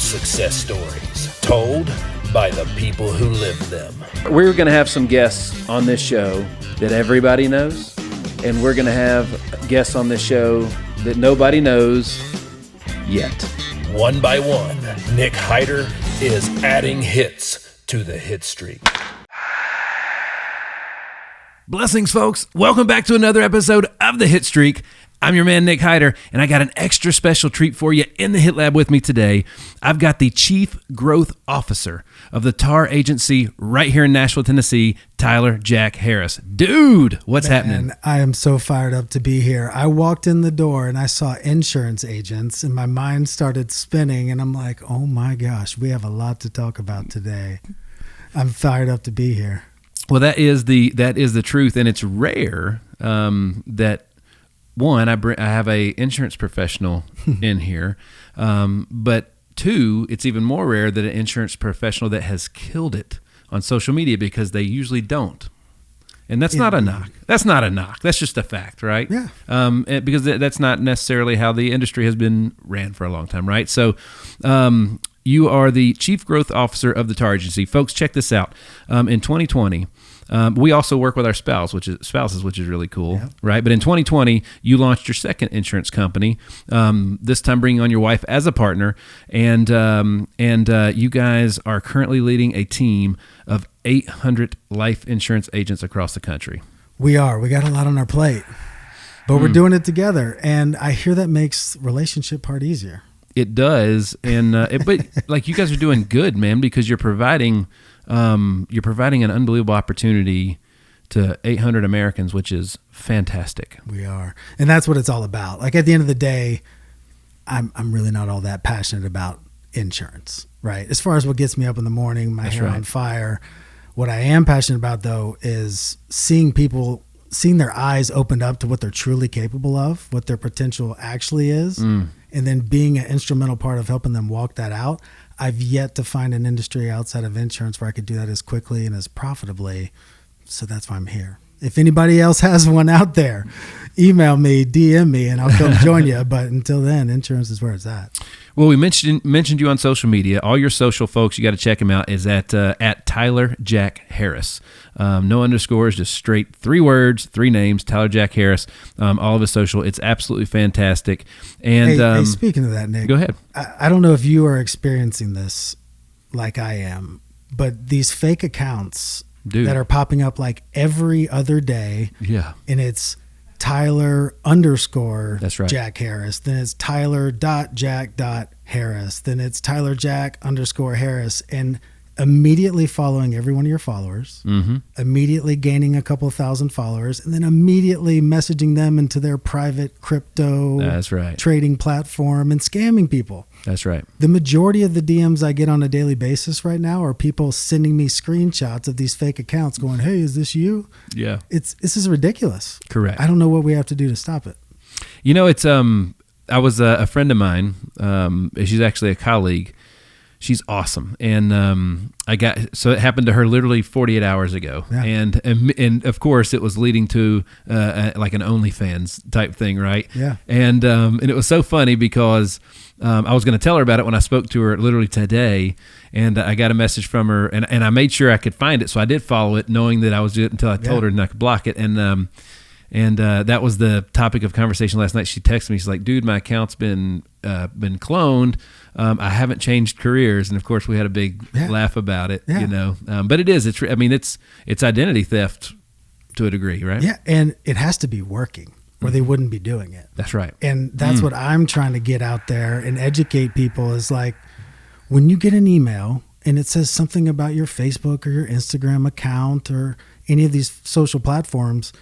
success stories told by the people who live them. We're going to have some guests on this show that everybody knows, and we're going to have guests on this show that nobody knows yet. One by one, Nick Hyder is adding hits to the hit streak. Blessings, folks. Welcome back to another episode of the Hit Streak. I'm your man, Nick Hyder, and I got an extra special treat for you in the Hit Lab with me today. I've got the Chief Growth Officer of the TAR agency right here in Nashville, Tennessee, Tyler Jack Harris. Dude, what's happening? I am so fired up to be here. I walked in the door and I saw insurance agents and my mind started spinning and I'm like, oh my gosh, we have a lot to talk about today. I'm fired up to be here. Well, that is the truth, and it's rare that one, I have a insurance professional in here, but two, it's even more rare that an insurance professional that has killed it on social media, because they usually don't. And that's not a knock. That's not a knock. That's just a fact, right? Yeah. Because that's not necessarily how the industry has been ran for a long time, right? So you are the Chief Growth Officer of the TAR agency. Folks, check this out. In 2020, we also work with our spouses, which is really cool, yeah. Right? But in 2020, you launched your second insurance company, this time bringing on your wife as a partner, and you guys are currently leading a team of 800 life insurance agents across the country. We are. We got a lot on our plate, but we're doing it together, and I hear that makes relationship part easier. It does, and but like you guys are doing good, man, because you're providing an unbelievable opportunity to 800 Americans, which is fantastic. We are, and that's what it's all about. Like at the end of the day, I'm really not all that passionate about insurance, right? As far as what gets me up in the morning, my hair on fire. What I am passionate about, though, is seeing their eyes opened up to what they're truly capable of, what their potential actually is. And then being an instrumental part of helping them walk that out. I've yet to find an industry outside of insurance where I could do that as quickly and as profitably. So that's why I'm here. If anybody else has one out there, email me, DM me, and I'll come join you. But until then, insurance is where it's at. Well, we mentioned you on social media. All your social folks, you got to check him out, is at Tyler Jack Harris. No underscores, just straight 3 words, 3 names, Tyler Jack Harris, all of his social. It's absolutely fantastic. And hey, speaking of that, Nick, go ahead. I don't know if you are experiencing this like I am, but these fake accounts that are popping up like every other day. Yeah. And it's Tyler _ That's right. Jack Harris. Then it's Tyler.Jack.Harris. Then it's Tyler Jack _ Harris. And immediately following every one of your followers, immediately gaining a couple thousand followers, and then immediately messaging them into their private crypto trading platform and scamming people. That's right. The majority of the DMs I get on a daily basis right now are people sending me screenshots of these fake accounts going, hey, is this you? Yeah. This is ridiculous. Correct. I don't know what we have to do to stop it. You know, it's I was a friend of mine. She's actually a colleague. She's awesome, and it happened to her literally 48 hours ago, yeah. and of course it was leading to like an OnlyFans type thing, right? Yeah. And it was so funny because I was going to tell her about it when I spoke to her literally today, and I got a message from her, and I made sure I could find it, so I did follow it, knowing that I was doing it until I told her and I could block it, and that was the topic of conversation last night. She texted me. She's like, "Dude, my account's been cloned. I haven't changed careers." And of course, we had a big laugh about it. You know, but it's identity theft to a degree, right? Yeah, and it has to be working, or they wouldn't be doing it. That's right. And that's what I'm trying to get out there and educate people. Is like, when you get an email and it says something about your Facebook or your Instagram account or any of these social platforms,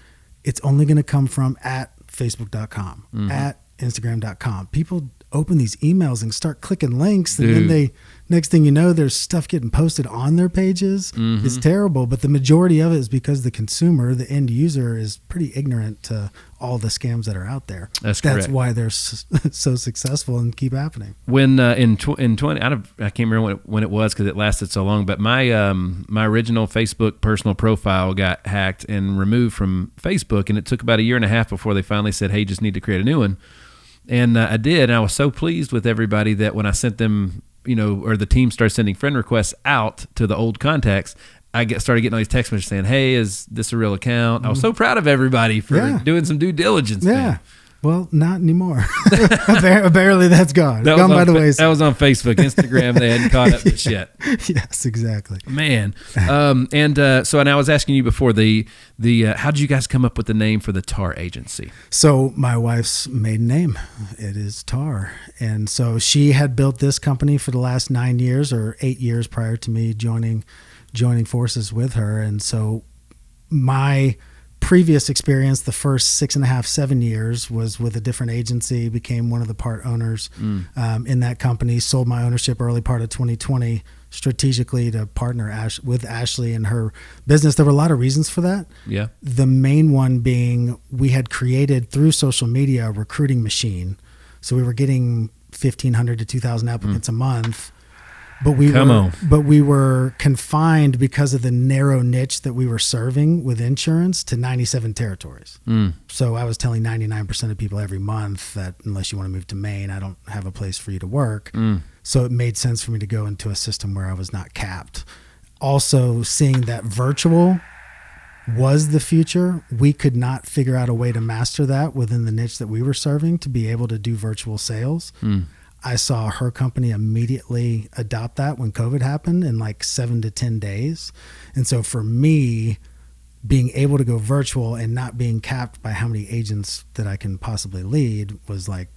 it's only going to come from at Facebook.com, at Instagram.com. People open these emails and start clicking links, and then next thing you know, there's stuff getting posted on their pages. It's terrible, but the majority of it is because the consumer, the end user, is pretty ignorant to all the scams that are out there. That's correct. That's why they're so successful and keep happening. When in 20, I can't remember when it was because it lasted so long, but my my original Facebook personal profile got hacked and removed from Facebook, and it took about 1.5 years before they finally said, "Hey, you just need to create a new one." And I did, and I was so pleased with everybody that when I sent them or the team started sending friend requests out to the old contacts, I started getting all these text messages saying, "Hey, is this a real account?" I was so proud of everybody for doing some due diligence. Yeah. Man. Well, not anymore. Apparently that's gone. It's gone by the wayside. That was on Facebook, Instagram. They hadn't caught up with shit. Yes, exactly. Man. So, and I was asking you before the how did you guys come up with the name for the TAR agency? So my wife's maiden name, it is TAR. And so she had built this company for the last 9 years or 8 years prior to me joining forces with her. And so my previous experience, the first 6.5, 7 years, was with a different agency, became one of the part owners in that company, sold my ownership early part of 2020 strategically to partner with Ashley and her business. There were a lot of reasons for that. Yeah. The main one being we had created through social media a recruiting machine. So we were getting 1,500 to 2,000 applicants a month. But we were confined because of the narrow niche that we were serving with insurance to 97 territories. So I was telling 99% of people every month that unless you want to move to Maine, I don't have a place for you to work. So it made sense for me to go into a system where I was not capped. Also, seeing that virtual was the future, we could not figure out a way to master that within the niche that we were serving to be able to do virtual sales. I saw her company immediately adopt that when COVID happened in like 7 to 10 days. And so for me, being able to go virtual and not being capped by how many agents that I can possibly lead was like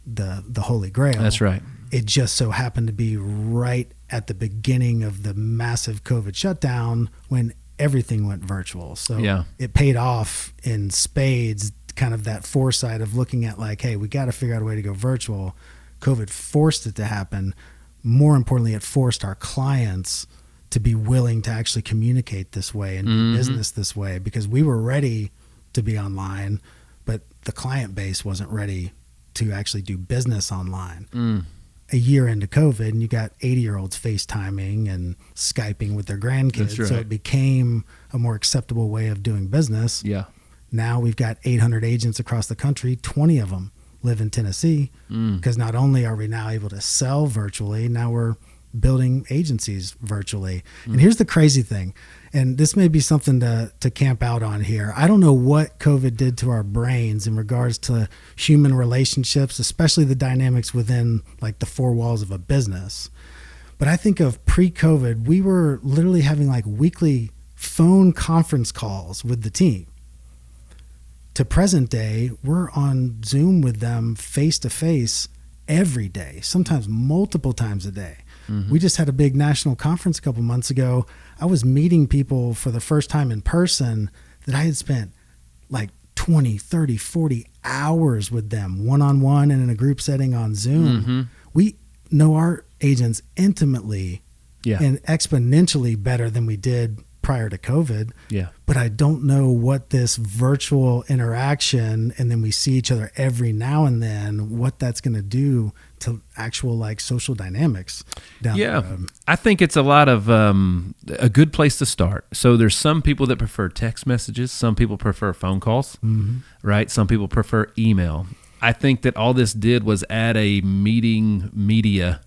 the holy grail. That's right. It just so happened to be right at the beginning of the massive COVID shutdown when everything went virtual. So it paid off in spades, kind of that foresight of looking at like, hey, we got to figure out a way to go virtual. COVID forced it to happen. More importantly, it forced our clients to be willing to actually communicate this way and do business this way, because we were ready to be online, but the client base wasn't ready to actually do business online. A year into COVID, and you got 80-year-olds FaceTiming and Skyping with their grandkids. Right. So it became a more acceptable way of doing business. Yeah. Now we've got 800 agents across the country, 20 of them live in Tennessee, because not only are we now able to sell virtually, now we're building agencies virtually. And here's the crazy thing, and this may be something to camp out on here. I don't know what COVID did to our brains in regards to human relationships, especially the dynamics within like the four walls of a business. But I think of pre-COVID, we were literally having like weekly phone conference calls with the team. To present day, we're on Zoom with them face to face every day, sometimes multiple times a day. We just had a big national conference a couple months ago. I was meeting people for the first time in person that I had spent like 20, 30, 40 hours with them one-on-one and in a group setting on Zoom. We know our agents intimately and exponentially better than we did prior to COVID. Yeah. But I don't know what this virtual interaction, and then we see each other every now and then, what that's going to do to actual like social dynamics down the road. I think it's a lot of a good place to start. So there's some people that prefer text messages. Some people prefer phone calls, right? Some people prefer email. I think that all this did was add a meeting media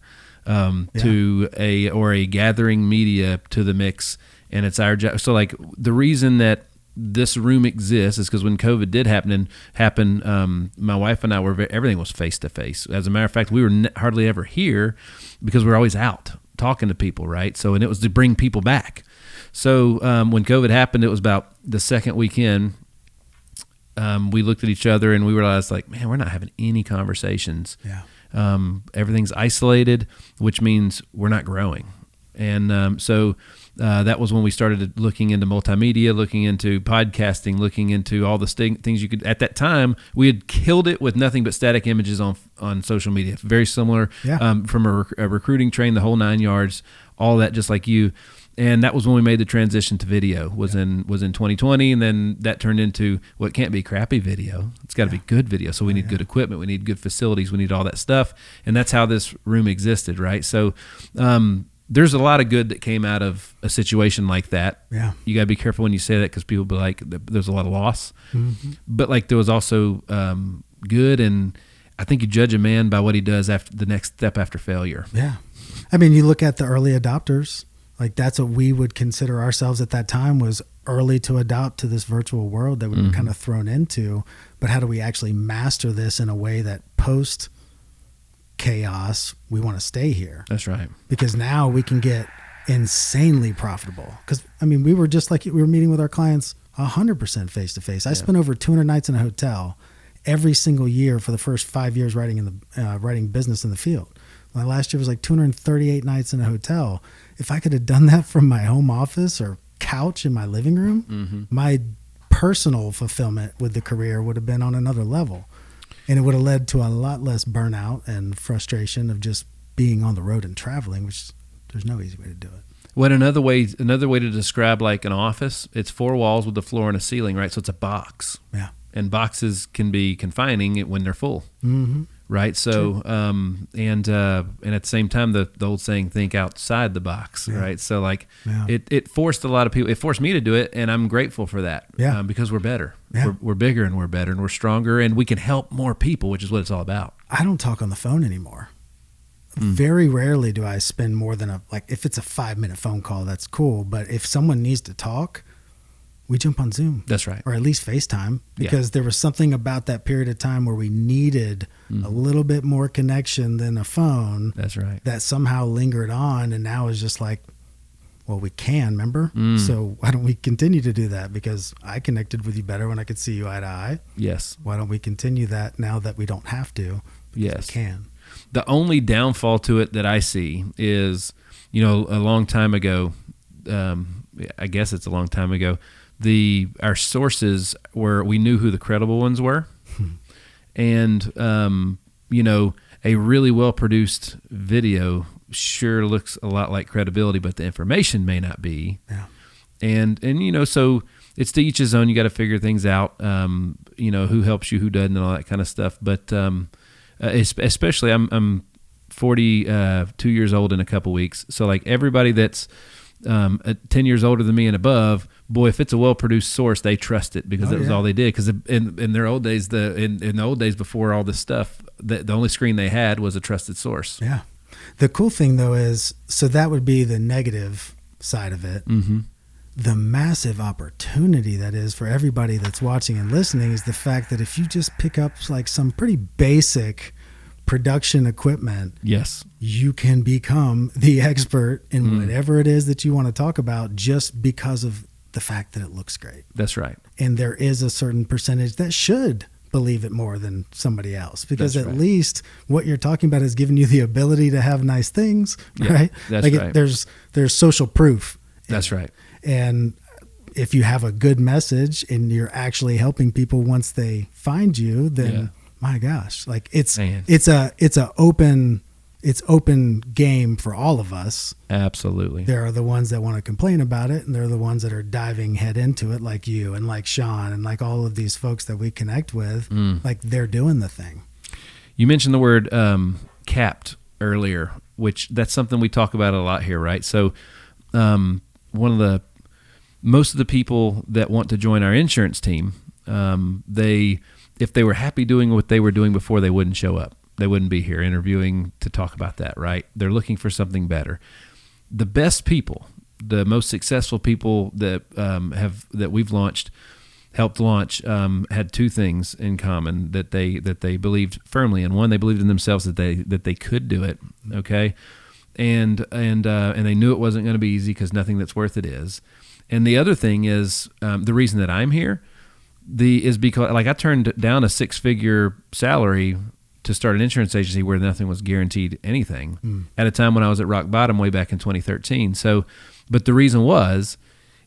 to a gathering media to the mix. And it's our job. So like the reason that this room exists is because when COVID did happen, my wife and I everything was face to face. As a matter of fact, we were hardly ever here because we were always out talking to people, right? So, and it was to bring people back. So when COVID happened, it was about the second weekend. We looked at each other and we realized like, man, we're not having any conversations. Yeah. Everything's isolated, which means we're not growing. And so that was when we started looking into multimedia, looking into podcasting, looking into all the things you could. At that time, we had killed it with nothing but static images on social media. Very similar from a recruiting train, the whole 9 yards, all that, just like you. And that was when we made the transition to video. Was in 2020, and then that turned into what can't be crappy video. It's got to be good video. So we need good equipment, we need good facilities, we need all that stuff, and that's how this room existed, right? So. There's a lot of good that came out of a situation like that. Yeah. You got to be careful when you say that because people be like, there's a lot of loss. But like there was also good, and I think you judge a man by what he does after the next step after failure. Yeah. I mean, you look at the early adopters, like that's what we would consider ourselves at that time, was early to adopt to this virtual world that we were kind of thrown into. But how do we actually master this in a way that post chaos, we want to stay here? That's right. Because now we can get insanely profitable. Because, I mean, we were just like, we were meeting with our clients 100% face to face. I spent over 200 nights in a hotel every single year for the first 5 years writing business in the field. My last year was like 238 nights in a hotel. If I could have done that from my home office or couch in my living room, my personal fulfillment with the career would have been on another level. And it would have led to a lot less burnout and frustration of just being on the road and traveling, which there's no easy way to do it. What another way to describe like an office, it's 4 walls with a floor and a ceiling, right? So it's a box. Yeah. And boxes can be confining when they're full, right? So, and at the same time, the old saying, think outside the box, right? So like it forced a lot of people, it forced me to do it, and I'm grateful for that because we're better. Yeah. We're bigger and we're better and we're stronger, and we can help more people, which is what it's all about. I don't talk on the phone anymore. Very rarely do I spend more than if it's a 5-minute phone call, that's cool. But if someone needs to talk, we jump on Zoom. That's right. Or at least FaceTime, because there was something about that period of time where we needed a little bit more connection than a phone. That's right. That somehow lingered on, and now is just like, well, we can, remember? So why don't we continue to do that? Because I connected with you better when I could see you eye to eye. Yes. Why don't we continue that now that we don't have to? Because we can. The only downfall to it that I see is, a long time ago, I guess it's a long time ago, our sources we knew who the credible ones were. And, a really well-produced video sure looks a lot like credibility, but the information may not be. Yeah. And so it's to each his own. You got to figure things out, who helps you, who doesn't, and all that kind of stuff. But especially I'm 42 years old in a couple weeks. So like everybody that's 10 years older than me and above, boy, if it's a well-produced source, they trust it because that was all they did. Because in their old days, in the old days before all this stuff, the only screen they had was a trusted source. Yeah. The cool thing, though, is, so that would be the negative side of it. The massive opportunity that is for everybody that's watching and listening is the fact that if you just pick up like some pretty basic production equipment, you can become the expert in whatever it is that you want to talk about just because of the fact that it looks great. That's right. And there is a certain percentage that should believe it more than somebody else, because at least what you're talking about is giving you the ability to have nice things, right? That's right. There's social proof. That's right. And if you have a good message and you're actually helping people once they find you, then my gosh, like it's open game for all of us. Absolutely. There are the ones that want to complain about it, and there are the ones that are diving head into it, like you and like Sean and like all of these folks that we connect with. Like they're doing the thing. You mentioned the word capped earlier, which that's something we talk about a lot here, right? So most of the people that want to join our insurance team, if they were happy doing what they were doing before, they wouldn't show up. They wouldn't be here interviewing to talk about that, right? They're looking for something better. The best people, the most successful people that we've helped launch, had two things in common that they believed firmly in. One, they believed in themselves that they could do it, okay, and they knew it wasn't going to be easy because nothing that's worth it is. And the other thing is the reason that I'm here is because like I turned down a 6-figure salary to start an insurance agency where nothing was guaranteed anything at a time when I was at rock bottom way back in 2013. So, but the reason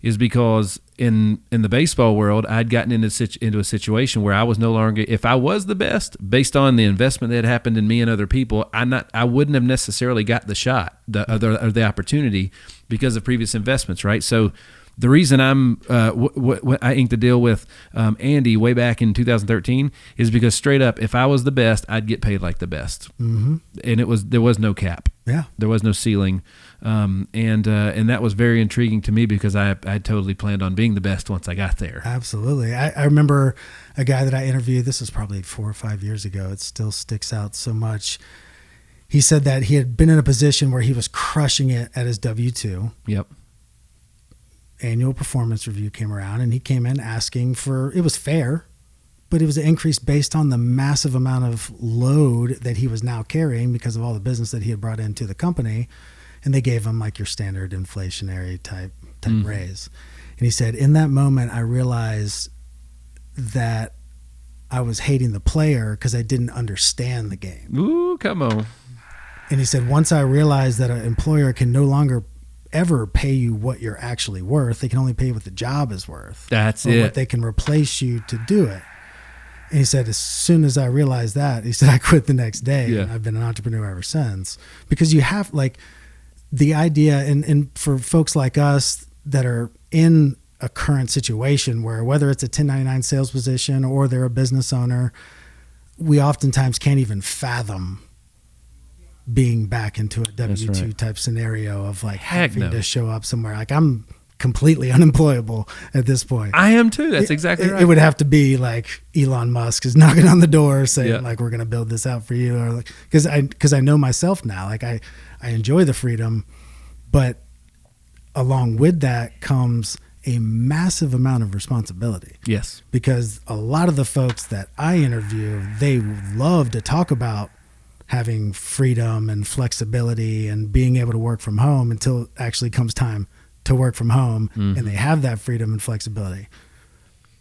is because in the baseball world, I'd gotten into a situation where I was no longer, if I was the best, based on the investment that had happened in me and other people, I wouldn't have necessarily got the shot, the opportunity because of previous investments, right? So the reason I inked a deal with Andy way back in 2013 is because straight up, if I was the best, I'd get paid like the best, and there was no cap, there was no ceiling, and that was very intriguing to me because I totally planned on being the best once I got there. Absolutely, I remember a guy that I interviewed. This was probably 4 or 5 years ago. It still sticks out so much. he said that he had been in a position where he was crushing it at his W-2. Yep. Annual performance review came around, and he came in asking for, it was fair, but it was an increase based on the massive amount of load that he was now carrying because of all the business that he had brought into the company. And they gave him like your standard inflationary type raise. And he said, in that moment, I realized that I was hating the player because I didn't understand the game. Ooh, come on. And he said, once I realized that an employer can no longer ever pay you what you're actually worth, they can only pay you what the job is worth. That's or it. what they can replace you to do it. And he said, as soon as I realized that, he said, I quit the next day. Yeah. And I've been an entrepreneur ever since. Because you have like the idea, and for folks like us that are in a current situation where whether it's a 1099 sales position or they're a business owner, we oftentimes can't even fathom being back into a W-2 type scenario of like having to show up somewhere. Like I'm completely unemployable at this point. I am too. That's exactly right. It would have to be like Elon Musk is knocking on the door saying like, we're going to build this out for you. Or like, cause I know myself now, like I enjoy the freedom, but along with that comes a massive amount of responsibility. Yes. Because a lot of the folks that I interview, they love to talk about having freedom and flexibility and being able to work from home until it actually comes time to work from home and they have that freedom and flexibility.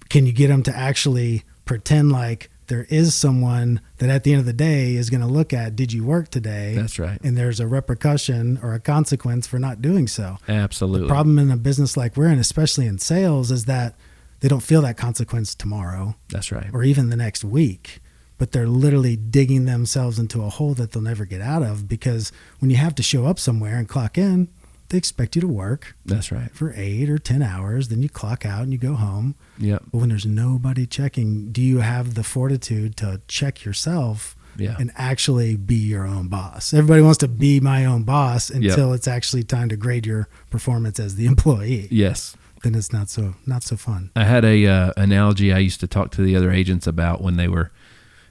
Can you get them to actually pretend like there is someone that at the end of the day is going to look at, did you work today? That's right. And there's a repercussion or a consequence for not doing so. Absolutely. The problem in a business like we're in, especially in sales, is that they don't feel that consequence tomorrow. That's right. Or even the next week. But they're literally digging themselves into a hole that they'll never get out of, because when you have to show up somewhere and clock in, they expect you to work. That's right. For 8 or 10 hours, then you clock out and you go home. Yep. But when there's nobody checking, do you have the fortitude to check yourself and actually be your own boss? Everybody wants to be my own boss until it's actually time to grade your performance as the employee. Yes. Then it's not so fun. I had a analogy I used to talk to the other agents about when they were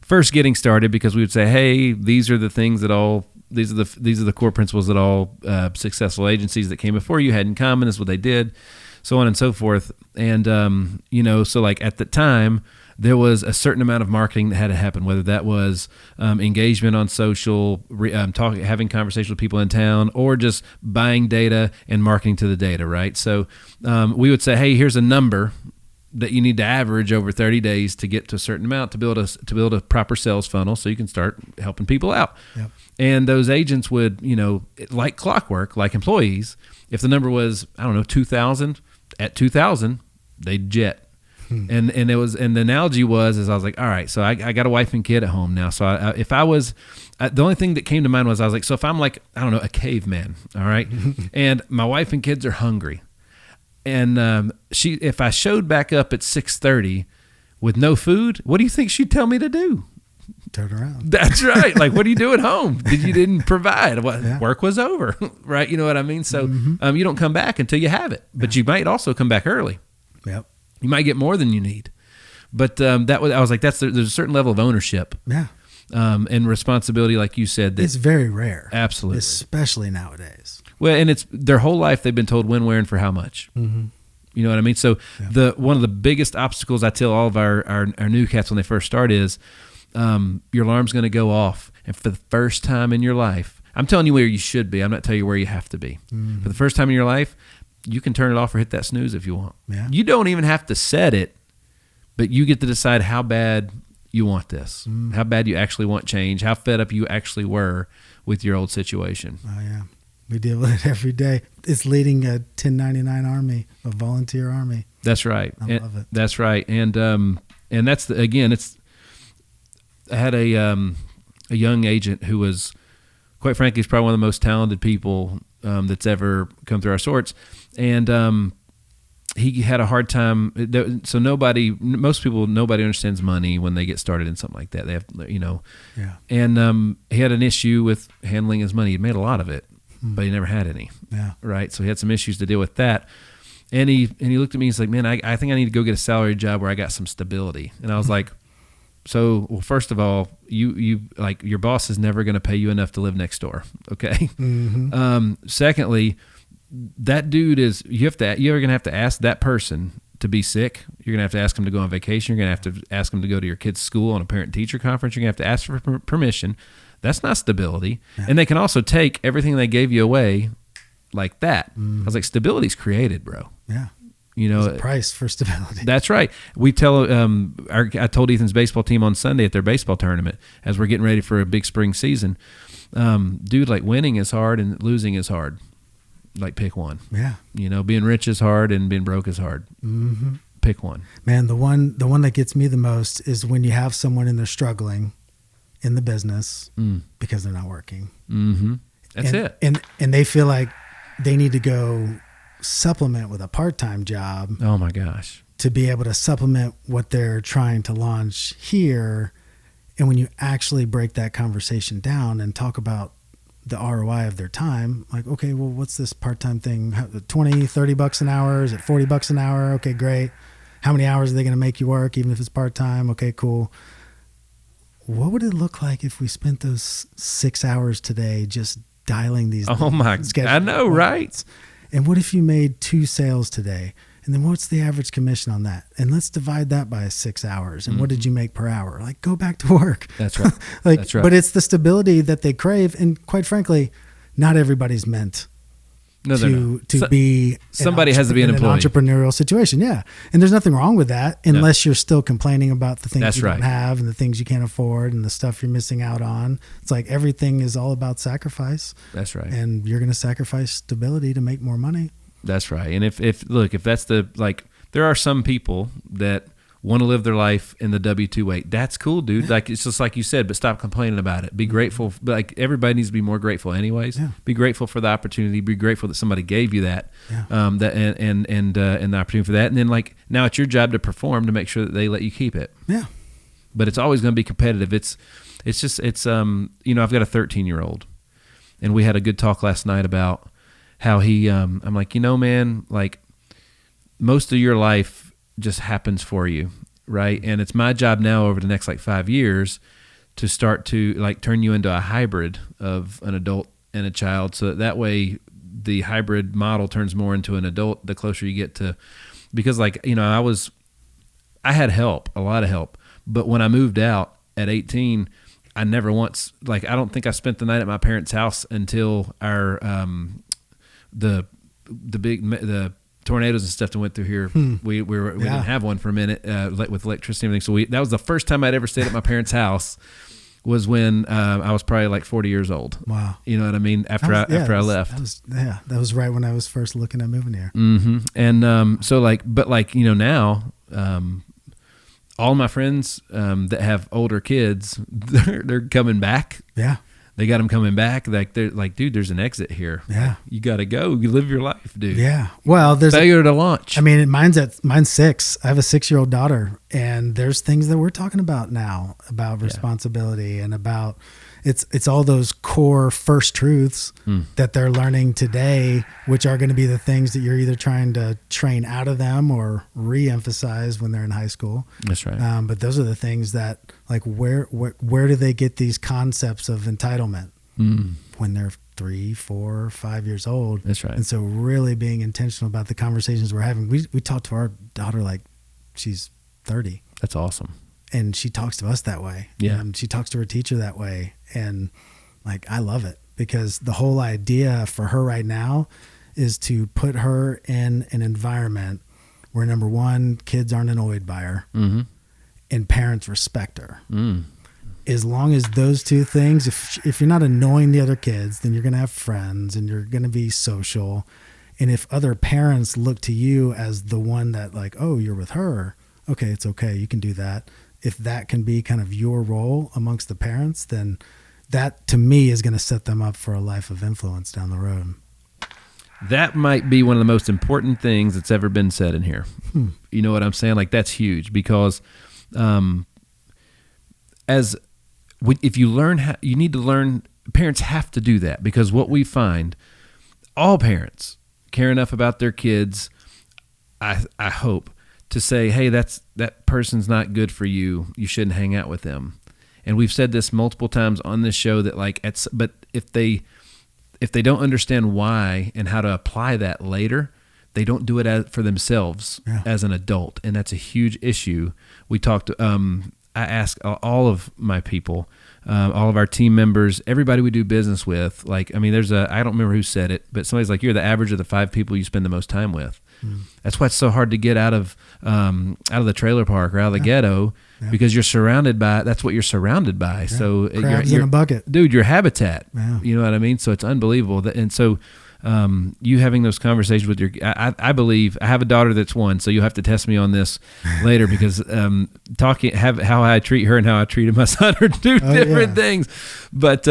first getting started, because we would say, hey, these are the things that these are the core principles that all successful agencies that came before you had in common. This is what they did, so on and so forth. And so like at the time, there was a certain amount of marketing that had to happen, whether that was engagement on social, having conversations with people in town, or just buying data and marketing to the data, right? So we would say, hey, here's a number that you need to average over 30 days to get to a certain amount to build a proper sales funnel so you can start helping people out. Yep. And those agents would, like clockwork, like employees, if the number was, 2,000, at 2,000, they'd jet. And the analogy was I was like, all right, so I got a wife and kid at home now. So the only thing that came to mind was I was like, so if I'm like, a caveman, all right, and my wife and kids are hungry, and if I showed back up at 6:30 with no food, what do you think she'd tell me to do? Turn around. That's right. Like, what do you do at home? You didn't provide. Work was over, right? You know what I mean? So you don't come back until you have it, but you might also come back early. Yep. You might get more than you need, but I was like, there's a certain level of ownership, and responsibility, like you said. It's very rare, absolutely, especially nowadays. Well, and it's their whole life they've been told when, where, and for how much. Mm-hmm. You know what I mean? So one of the biggest obstacles I tell all of our new cats when they first start is your alarm's going to go off, and for the first time in your life, I'm telling you where you should be. I'm not telling you where you have to be. Mm-hmm. For the first time in your life, you can turn it off or hit that snooze if you want. Yeah. You don't even have to set it, but you get to decide how bad you want this, how bad you actually want change, how fed up you actually were with your old situation. Oh, yeah. We deal with it every day. It's leading a 1099 army, a volunteer army. That's right. I love it. That's right. And that's, I had a young agent who was, quite frankly, is probably one of the most talented people that's ever come through our sorts. And he had a hard time. So nobody understands money when they get started in something like that. They have, and he had an issue with handling his money. He made a lot of it, but he never had any. Yeah. Right. So he had some issues to deal with that. And he looked at me, he's like, man, I think I need to go get a salary job where I got some stability. And I was like, So, well, first of all, you like your boss is never going to pay you enough to live next door. Okay. Secondly, that dude you're going to have to ask that person to be sick. You're going to have to ask them to go on vacation. You're going to have to ask them to go to your kid's school on a parent-teacher conference. You're going to have to ask for permission. That's not stability. Yeah. And they can also take everything they gave you away like that. I was like, stability's created, bro. Yeah. There's a price for stability. That's right. We tell I told Ethan's baseball team on Sunday at their baseball tournament as we're getting ready for a big spring season, dude, like winning is hard and losing is hard. Like pick one. Yeah. Being rich is hard and being broke is hard. Mm-hmm. Pick one. Man, the one that gets me the most is when you have someone and they're struggling in the business because they're not working. Mm-hmm. That's it. And they feel like they need to go supplement with a part-time job. Oh my gosh. To be able to supplement what they're trying to launch here. And when you actually break that conversation down and talk about the ROI of their time, like, okay, well, what's this part-time thing? 20, 30 bucks an hour? Is it 40 bucks an hour? Okay, great. How many hours are they going to make you work, even if it's part-time? Okay, cool. What would it look like if we spent those 6 hours today just dialing these? Oh my God. I know, right? And what if you made 2 sales today? And then what's the average commission on that? And let's divide that by 6 hours. And what did you make per hour? Like, go back to work. That's right. That's right. But it's the stability that they crave. And quite frankly, not everybody's meant to be somebody has to be an employee. An entrepreneurial situation. Yeah. And there's nothing wrong with that unless you're still complaining about the things you don't have and the things you can't afford and the stuff you're missing out on. It's like everything is all about sacrifice. That's right. And you're going to sacrifice stability to make more money. That's right. And if that's there are some people that want to live their life in the W-2 way. That's cool, dude. Like, it's just like you said, but stop complaining about it. Be grateful. Like, everybody needs to be more grateful anyways. Yeah. Be grateful for the opportunity. Be grateful that somebody gave you that, and the opportunity for that. And then, like, now it's your job to perform to make sure that they let you keep it. Yeah. But it's always going to be competitive. I've got a 13-year-old, and we had a good talk last night about how I'm like, man, like, most of your life just happens for you, right? And it's my job now over the next 5 years to start to turn you into a hybrid of an adult and a child, so that way the hybrid model turns more into an adult the closer you get to, because I had help, a lot of help, but when I moved out at 18, I never once, I don't think I spent the night at my parents' house until our the tornadoes and stuff that went through here. We didn't have one for a minute with electricity and everything. So that was the first time I'd ever stayed at my parents' house, was when I was probably 40 years old. Wow. You know what I mean? After I left. That was right when I was first looking at moving here. Mm-hmm. And now all my friends that have older kids, they're coming back. Yeah. They got them coming back. They're like, dude, there's an exit here. Yeah. You got to go. You live your life, dude. Yeah. Well, there's failure to launch. I mean, mine's 6. I have a 6-year-old daughter, and there's things that we're talking about now about responsibility and about it's all those core first truths that they're learning today, which are going to be the things that you're either trying to train out of them or re-emphasize when they're in high school. That's right. But those are the things that, where do they get these concepts of entitlement when they're 3, 4, 5 years old? That's right. And so really being intentional about the conversations we're having. We talk to our daughter like she's 30. That's awesome. And she talks to us that way. Yeah. And she talks to her teacher that way. And I love it, because the whole idea for her right now is to put her in an environment where, number one, kids aren't annoyed by her and parents respect her. As long as those two things, if you're not annoying the other kids, then you're going to have friends and you're going to be social. And if other parents look to you as the one that oh, you're with her, okay, it's okay, you can do that. If that can be kind of your role amongst the parents, then that to me is going to set them up for a life of influence down the road. That might be one of the most important things that's ever been said in here. You know what I'm saying? That's huge, because if you learn how, you need to learn, parents have to do that, because what we find, all parents care enough about their kids, I hope, to say, hey, that person's not good for you. You shouldn't hang out with them. And we've said this multiple times on this show that but if they don't understand why and how to apply that later, they don't do it for themselves as an adult. And that's a huge issue. We talked, I asked all of my people, all of our team members, everybody we do business with, I don't remember who said it, but somebody's like, you're the average of the 5 people you spend the most time with. That's why it's so hard to get out of the trailer park or out of the ghetto, because you're surrounded by, that's what you're surrounded by. Yeah. So crabs in a bucket, dude, your habitat, you know what I mean? So it's unbelievable. And so, you having those conversations with I believe I have a daughter that's 1, so you'll have to test me on this later, because how I treat her and how I treated my son are two different things. But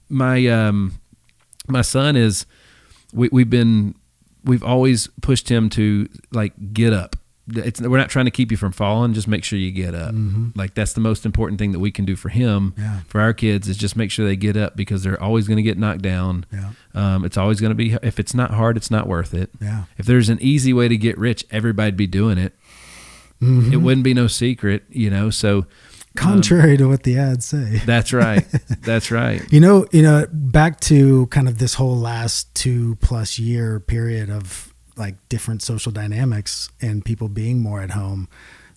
my son is, we've always pushed him to get up. We're not trying to keep you from falling. Just make sure you get up. Mm-hmm. That's the most important thing that we can do for him, for our kids, is just make sure they get up, because they're always going to get knocked down. Yeah. It's always going to be, if it's not hard, it's not worth it. Yeah. If there's an easy way to get rich, everybody'd be doing it. Mm-hmm. It wouldn't be no secret, so. Contrary to what the ads say. That's right. That's right. Back to kind of this whole last 2+ year period of different social dynamics and people being more at home.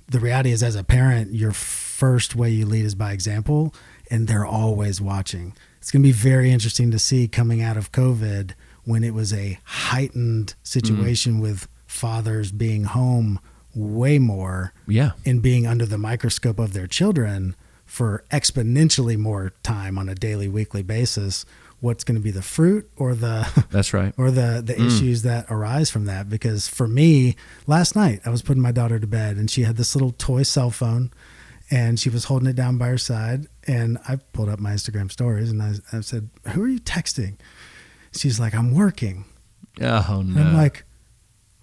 The reality is, as a parent, your first way you lead is by example, and they're always watching. It's going to be very interesting to see coming out of COVID, when it was a heightened situation with fathers being home way more and being under the microscope of their children for exponentially more time on a daily, weekly basis. What's going to be the fruit or that's right, or the issues that arise from that? Because for me, last night I was putting my daughter to bed, and she had this little toy cell phone, and she was holding it down by her side. And I pulled up my Instagram stories, and I said, "Who are you texting?" She's like, "I'm working." Oh no! And I'm like,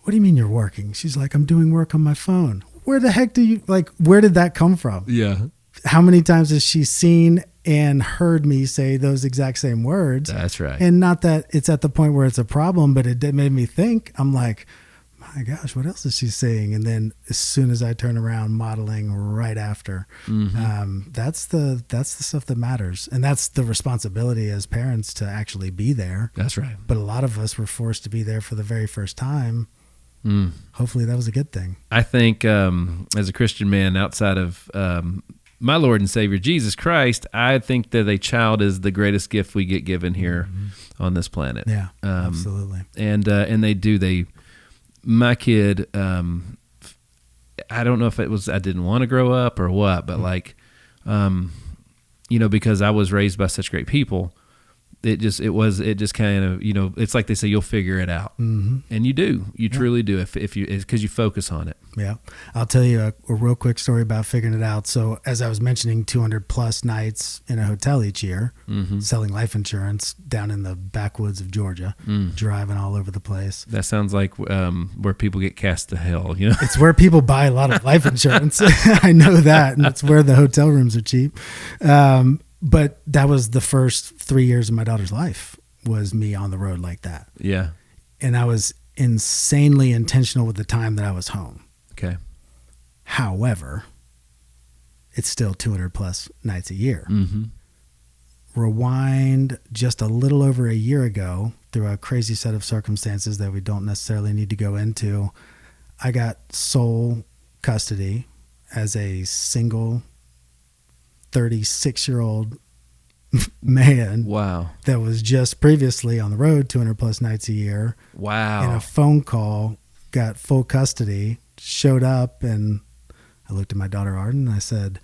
"What do you mean you're working?" She's like, "I'm doing work on my phone." Where the heck where did that come from? Yeah. How many times has she seen and heard me say those exact same words? That's right. And not that it's at the point where it's a problem, but it made me think. I'm like, my gosh, what else is she saying? And then as soon as I turn around, modeling right after. Mm-hmm. That's the stuff that matters. And that's the responsibility as parents, to actually be there. That's right. But a lot of us were forced to be there for the very first time. Hopefully that was a good thing. I think as a Christian man, outside of my Lord and Savior Jesus Christ, I think that a child is the greatest gift we get given here on this planet. Yeah, absolutely. And my kid, I don't know if it was I didn't want to grow up or what, but because I was raised by such great people, it just kind of, it's like they say, you'll figure it out. Mm-hmm. And you truly do, because you focus on it. Yeah. I'll tell you a real quick story about figuring it out. So as I was mentioning, 200+ nights in a hotel each year, selling life insurance down in the backwoods of Georgia, driving all over the place. That sounds like where people get cast to hell. It's where people buy a lot of life insurance. I know that. And it's where the hotel rooms are cheap. But that was the first 3 years of my daughter's life, was me on the road like that. Yeah. And I was insanely intentional with the time that I was home. Okay. However, it's still 200+ nights a year. Mm-hmm. Rewind just a little over a year ago, through a crazy set of circumstances that we don't necessarily need to go into, I got sole custody as a single 36-year-old man. Wow. That was just previously on the road 200+ nights a year. Wow. And a phone call, got full custody, showed up, and I looked at my daughter Arden and I said,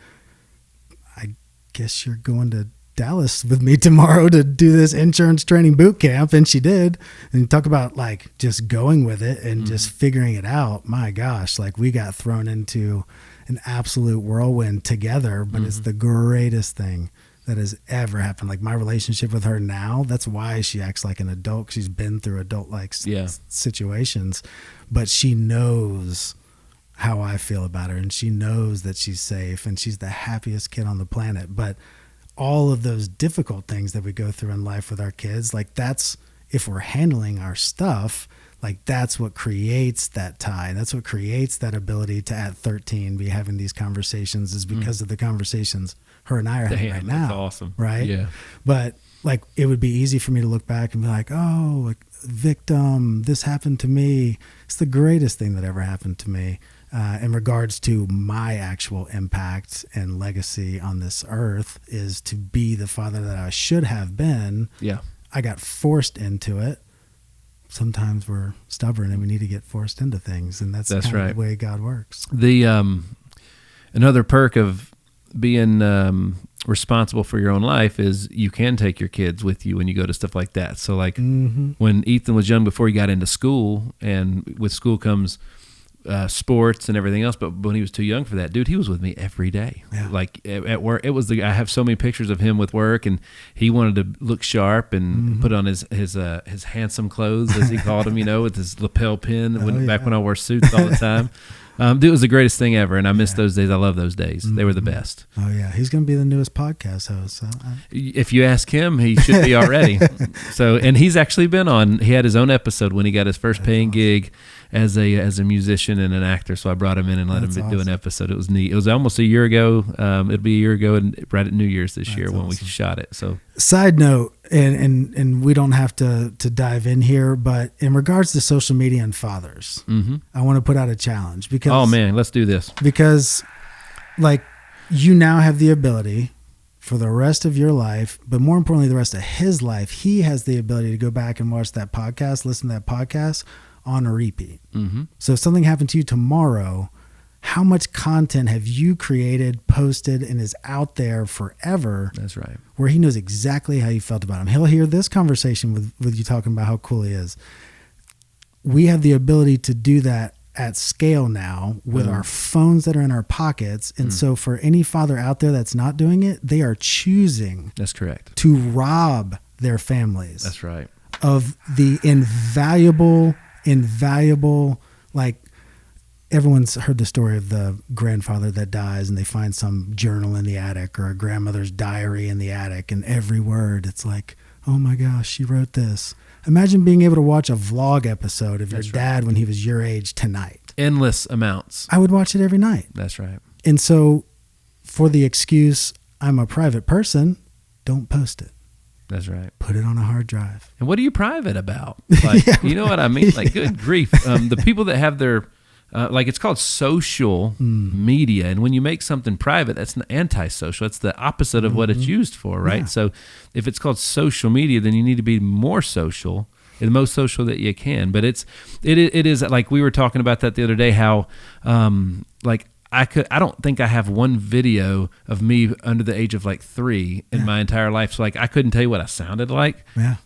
I guess you're going to Dallas with me tomorrow to do this insurance training boot camp. And she did. And talk about just going with it and just figuring it out. My gosh, we got thrown into an absolute whirlwind together, but it's the greatest thing that has ever happened. My relationship with her now, that's why she acts like an adult, 'cause she's been through adult-like situations, but she knows how I feel about her, and she knows that she's safe, and she's the happiest kid on the planet. But all of those difficult things that we go through in life with our kids, that's, if we're handling our stuff, Like that's what creates that tie. That's what creates that ability to at 13 be having these conversations, is because of the conversations her and I are having right now. That's awesome. Right. Yeah. But like, it would be easy for me to look back and be like, oh, like, victim, this happened to me. It's the greatest thing that ever happened to me in regards to my actual impact and legacy on this earth, is to be the father that I should have been. Yeah. I got forced into it. Sometimes we're stubborn and we need to get forced into things, and that's kind right. of the way God works. The another perk of being responsible for your own life is you can take your kids with you when you go to stuff like that. So like when Ethan was young, before he got into school, and with school comes sports and everything else, but when he was too young for that, dude, he was with me every day. Yeah. Like at work, it was I have so many pictures of him with work, and he wanted to look sharp and put on his handsome clothes, as he called them, with his lapel pin back when I wore suits all the time. Dude, it was the greatest thing ever, and I miss those days. I love those days. They were the best. Oh yeah, he's going to be the newest podcast host. So if you ask him, he should be already. So, and he's actually been on. He had his own episode when he got his first paying gig as a musician and an actor. So I brought him in and let him do an episode. It was neat. It was almost a year ago. It'll be a year ago, and right at New Year's this year when we shot it. So, side note, and we don't have to dive in here, but in regards to social media and fathers, I want to put out a challenge, because oh man, let's do this, because like, you now have the ability for the rest of your life, but more importantly, the rest of his life, he has the ability to go back and watch that podcast, listen to that podcast on a repeat. So if something happened to you tomorrow, how much content have you created, posted, and is out there forever? That's right. Where he knows exactly how you felt about him. He'll hear this conversation with you talking about how cool he is. We have the ability to do that at scale now with our phones that are in our pockets. And so for any father out there that's not doing it, they are choosing. That's correct. To rob their families. That's right. Of the invaluable, like, everyone's heard the story of the grandfather that dies and they find some journal in the attic, or a grandmother's diary in the attic, and every word, it's like, oh my gosh, she wrote this. Imagine being able to watch a vlog episode of your dad when he was your age tonight. Endless amounts. I would watch it every night. That's right. And so for the excuse, I'm a private person, don't post it. That's right. Put it on a hard drive. And what are you private about? Like, you know what I mean? Like, good grief. The people that have their, like, it's called social media. And when you make something private, that's an antisocial. It's the opposite of what it's used for, right? Yeah. So if it's called social media, then you need to be more social, the most social that you can. But it is like, we were talking about that the other day, how, like, I don't think I have one video of me under the age of like 3 in my entire life. So like, I couldn't tell you what I sounded like. Yeah.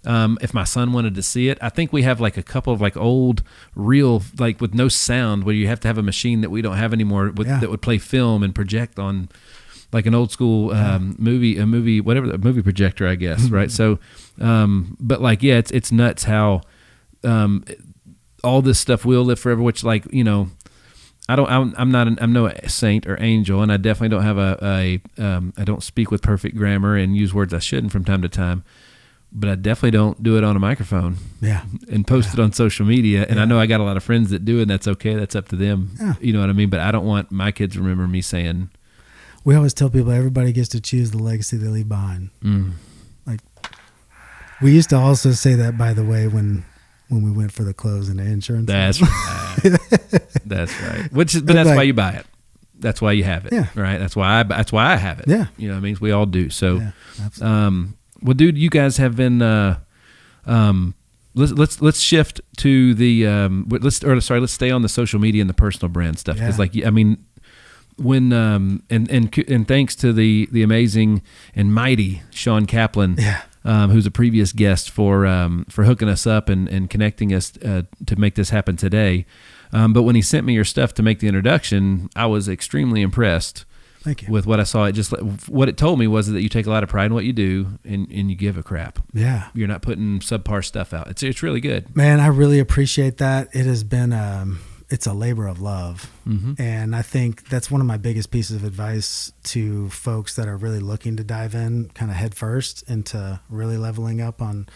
If my son wanted to see it, I think we have like a couple of like old real, like with no sound, where you have to have a machine that we don't have anymore that would play film and project on like an old school movie projector, I guess. Right. So, but like, yeah, it's nuts how all this stuff will live forever, which, like, I'm no saint or angel, and I definitely don't have I don't speak with perfect grammar and use words I shouldn't from time to time, but I definitely don't do it on a microphone and post it on social media. And I know I got a lot of friends that do it, and that's okay. That's up to them. Yeah. You know what I mean? But I don't want my kids to remember me saying. We always tell people everybody gets to choose the legacy they leave behind. Like, we used to also say that, by the way, when we went for the clothes and the insurance. That's right. That's right. But that's like, why you buy it. That's why you have it. Yeah. Right. That's why I have it. Yeah. You know what I mean? We all do. So, well, dude, you guys have been, let's shift to the, let's stay on the social media and the personal brand stuff. Cause like, I mean, when, and thanks to the amazing and mighty Sean Kaplan, who's a previous guest for hooking us up and connecting us to make this happen today. But when he sent me your stuff to make the introduction, I was extremely impressed. Thank you. With what I saw. What it told me was that you take a lot of pride in what you do, and you give a crap. Yeah. You're not putting subpar stuff out. It's really good. Man, I really appreciate that. It has been it's a labor of love. And I think that's one of my biggest pieces of advice to folks that are really looking to dive in kind of head first into really leveling up on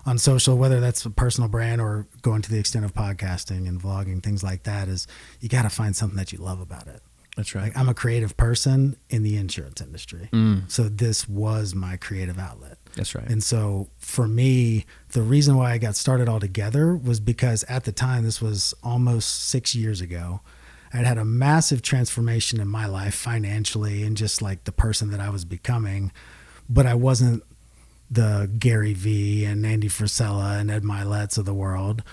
on social, whether that's a personal brand or going to the extent of podcasting and vlogging, things like that, is you got to find something that you love about it. That's right. Like, I'm a creative person in the insurance industry. So this was my creative outlet. That's right. And so for me, the reason why I got started altogether was because at the time, this was almost 6 years ago, I'd had a massive transformation in my life financially and just like the person that I was becoming, but I wasn't the Gary V and Andy Frisella and Ed Milet's of the world.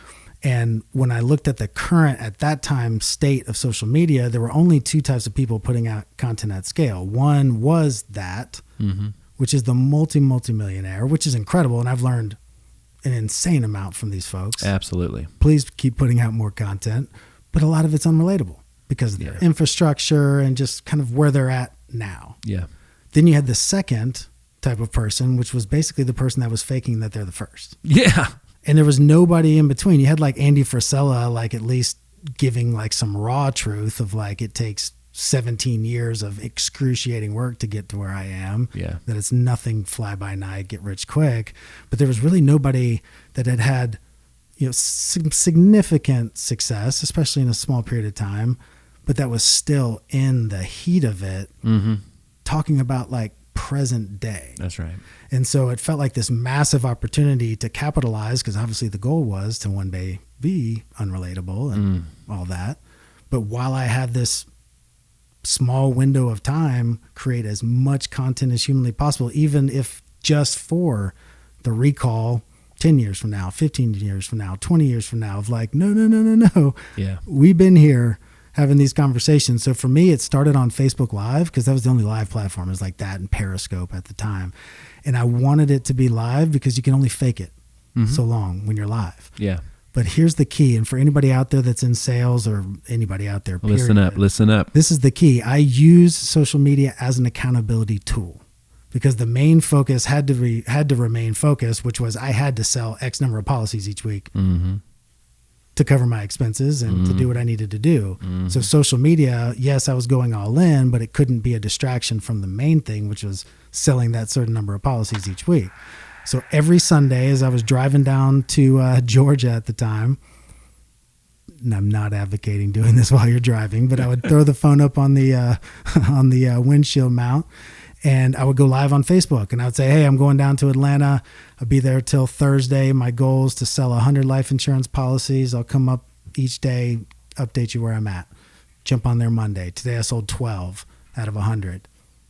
And when I looked at the current, at that time, state of social media, there were only two types of people putting out content at scale. One was that, which is the multi-millionaire, which is incredible. And I've learned an insane amount from these folks. Absolutely. Please keep putting out more content. But a lot of it's unrelatable because of their infrastructure and just kind of where they're at now. Yeah. Then you had the second type of person, which was basically the person that was faking that they're the first. Yeah. And there was nobody in between. You had like Andy Frisella, like at least giving like some raw truth of like, it takes 17 years of excruciating work to get to where I am. Yeah. That it's nothing fly by night, get rich quick. But there was really nobody that had some significant success, especially in a small period of time, but that was still in the heat of it, talking about like present day. That's right. And so it felt like this massive opportunity to capitalize, because obviously the goal was to one day be unrelatable and all that. But while I had this small window of time, create as much content as humanly possible, even if just for the recall 10 years from now, 15 years from now, 20 years from now, of like, no. Yeah. We've been here having these conversations. So for me, it started on Facebook Live because that was the only live platform. It was like that and Periscope at the time. And I wanted it to be live because you can only fake it so long when you're live. Yeah. But here's the key. And for anybody out there that's in sales or anybody out there, period, Listen up. This is the key. I use social media as an accountability tool because the main focus had to remain focused, which was I had to sell X number of policies each week to cover my expenses and to do what I needed to do. So social media, yes, I was going all in, but it couldn't be a distraction from the main thing, which was selling that certain number of policies each week. So every Sunday, as I was driving down to Georgia at the time, and I'm not advocating doing this while you're driving, but I would throw the phone up on the windshield mount, and I would go live on Facebook, and I would say, hey, I'm going down to Atlanta. I'll be there till Thursday. My goal is to sell 100 life insurance policies. I'll come up each day, update you where I'm at. Jump on there Monday. Today I sold 12 out of 100.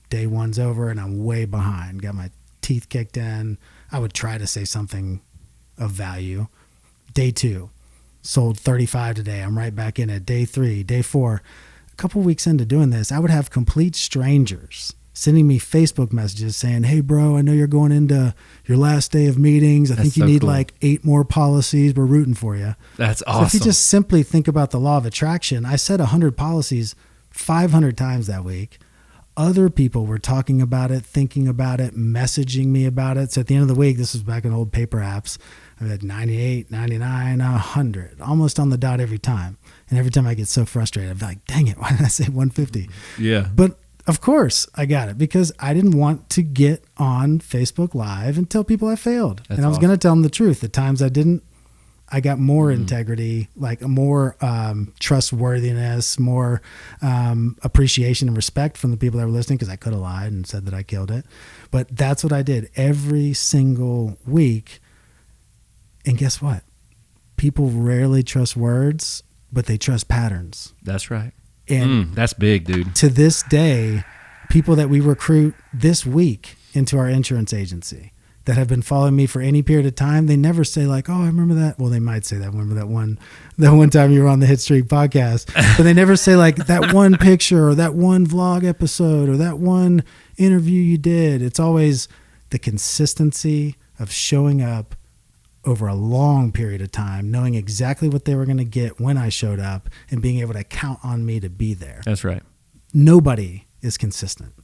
Day one's over, and I'm way behind. Got my teeth kicked in. I would try to say something of value. Day two, sold 35 today. I'm right back in it. Day three, day four. A couple weeks into doing this, I would have complete strangers sending me Facebook messages saying, hey, bro, I know you're going into your last day of meetings. I think you need like 8 more policies. We're rooting for you. That's awesome. So if you just simply think about the law of attraction, I said 100 policies 500 times that week. Other people were talking about it, thinking about it, messaging me about it. So at the end of the week, this was back in old paper apps, I had 98, 99, 100, almost on the dot every time. And every time I get so frustrated, I'm like, dang it, why did I say 150? Yeah. But of course I got it because I didn't want to get on Facebook Live and tell people I failed. And I was going to tell them the truth. The times I didn't, I got more integrity, like more trustworthiness, more appreciation and respect from the people that were listening, because I could have lied and said that I killed it. But that's what I did every single week. And guess what? People rarely trust words, but they trust patterns. That's right. And that's big, dude. To this day, people that we recruit this week into our insurance agency that have been following me for any period of time, they never say like, oh, I remember that. Well, they might say that. Remember that one time you were on the Hitstreak podcast, but they never say like that one picture or that one vlog episode or that one interview you did. It's always the consistency of showing up over a long period of time, knowing exactly what they were going to get when I showed up and being able to count on me to be there. That's right. Nobody is consistent.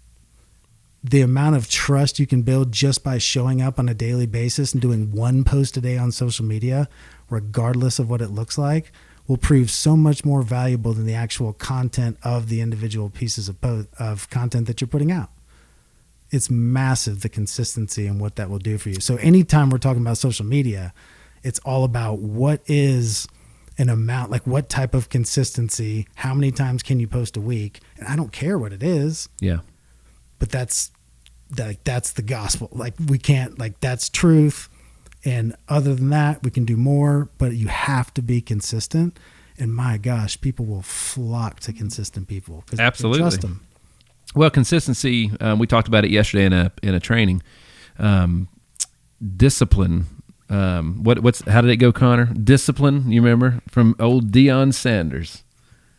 The amount of trust you can build just by showing up on a daily basis and doing one post a day on social media, regardless of what it looks like, will prove so much more valuable than the actual content of the individual pieces of content that you're putting out. It's massive, the consistency and what that will do for you. So anytime we're talking about social media, it's all about what is an amount, like what type of consistency, how many times can you post a week? And I don't care what it is. Yeah. But that's the gospel. Like we can't, like that's truth. And other than that, we can do more, but you have to be consistent. And my gosh, people will flock to consistent people. Absolutely. Trust them. Well, consistency, we talked about it yesterday in a training. Discipline. How did it go, Connor? Discipline, you remember from old Deion Sanders.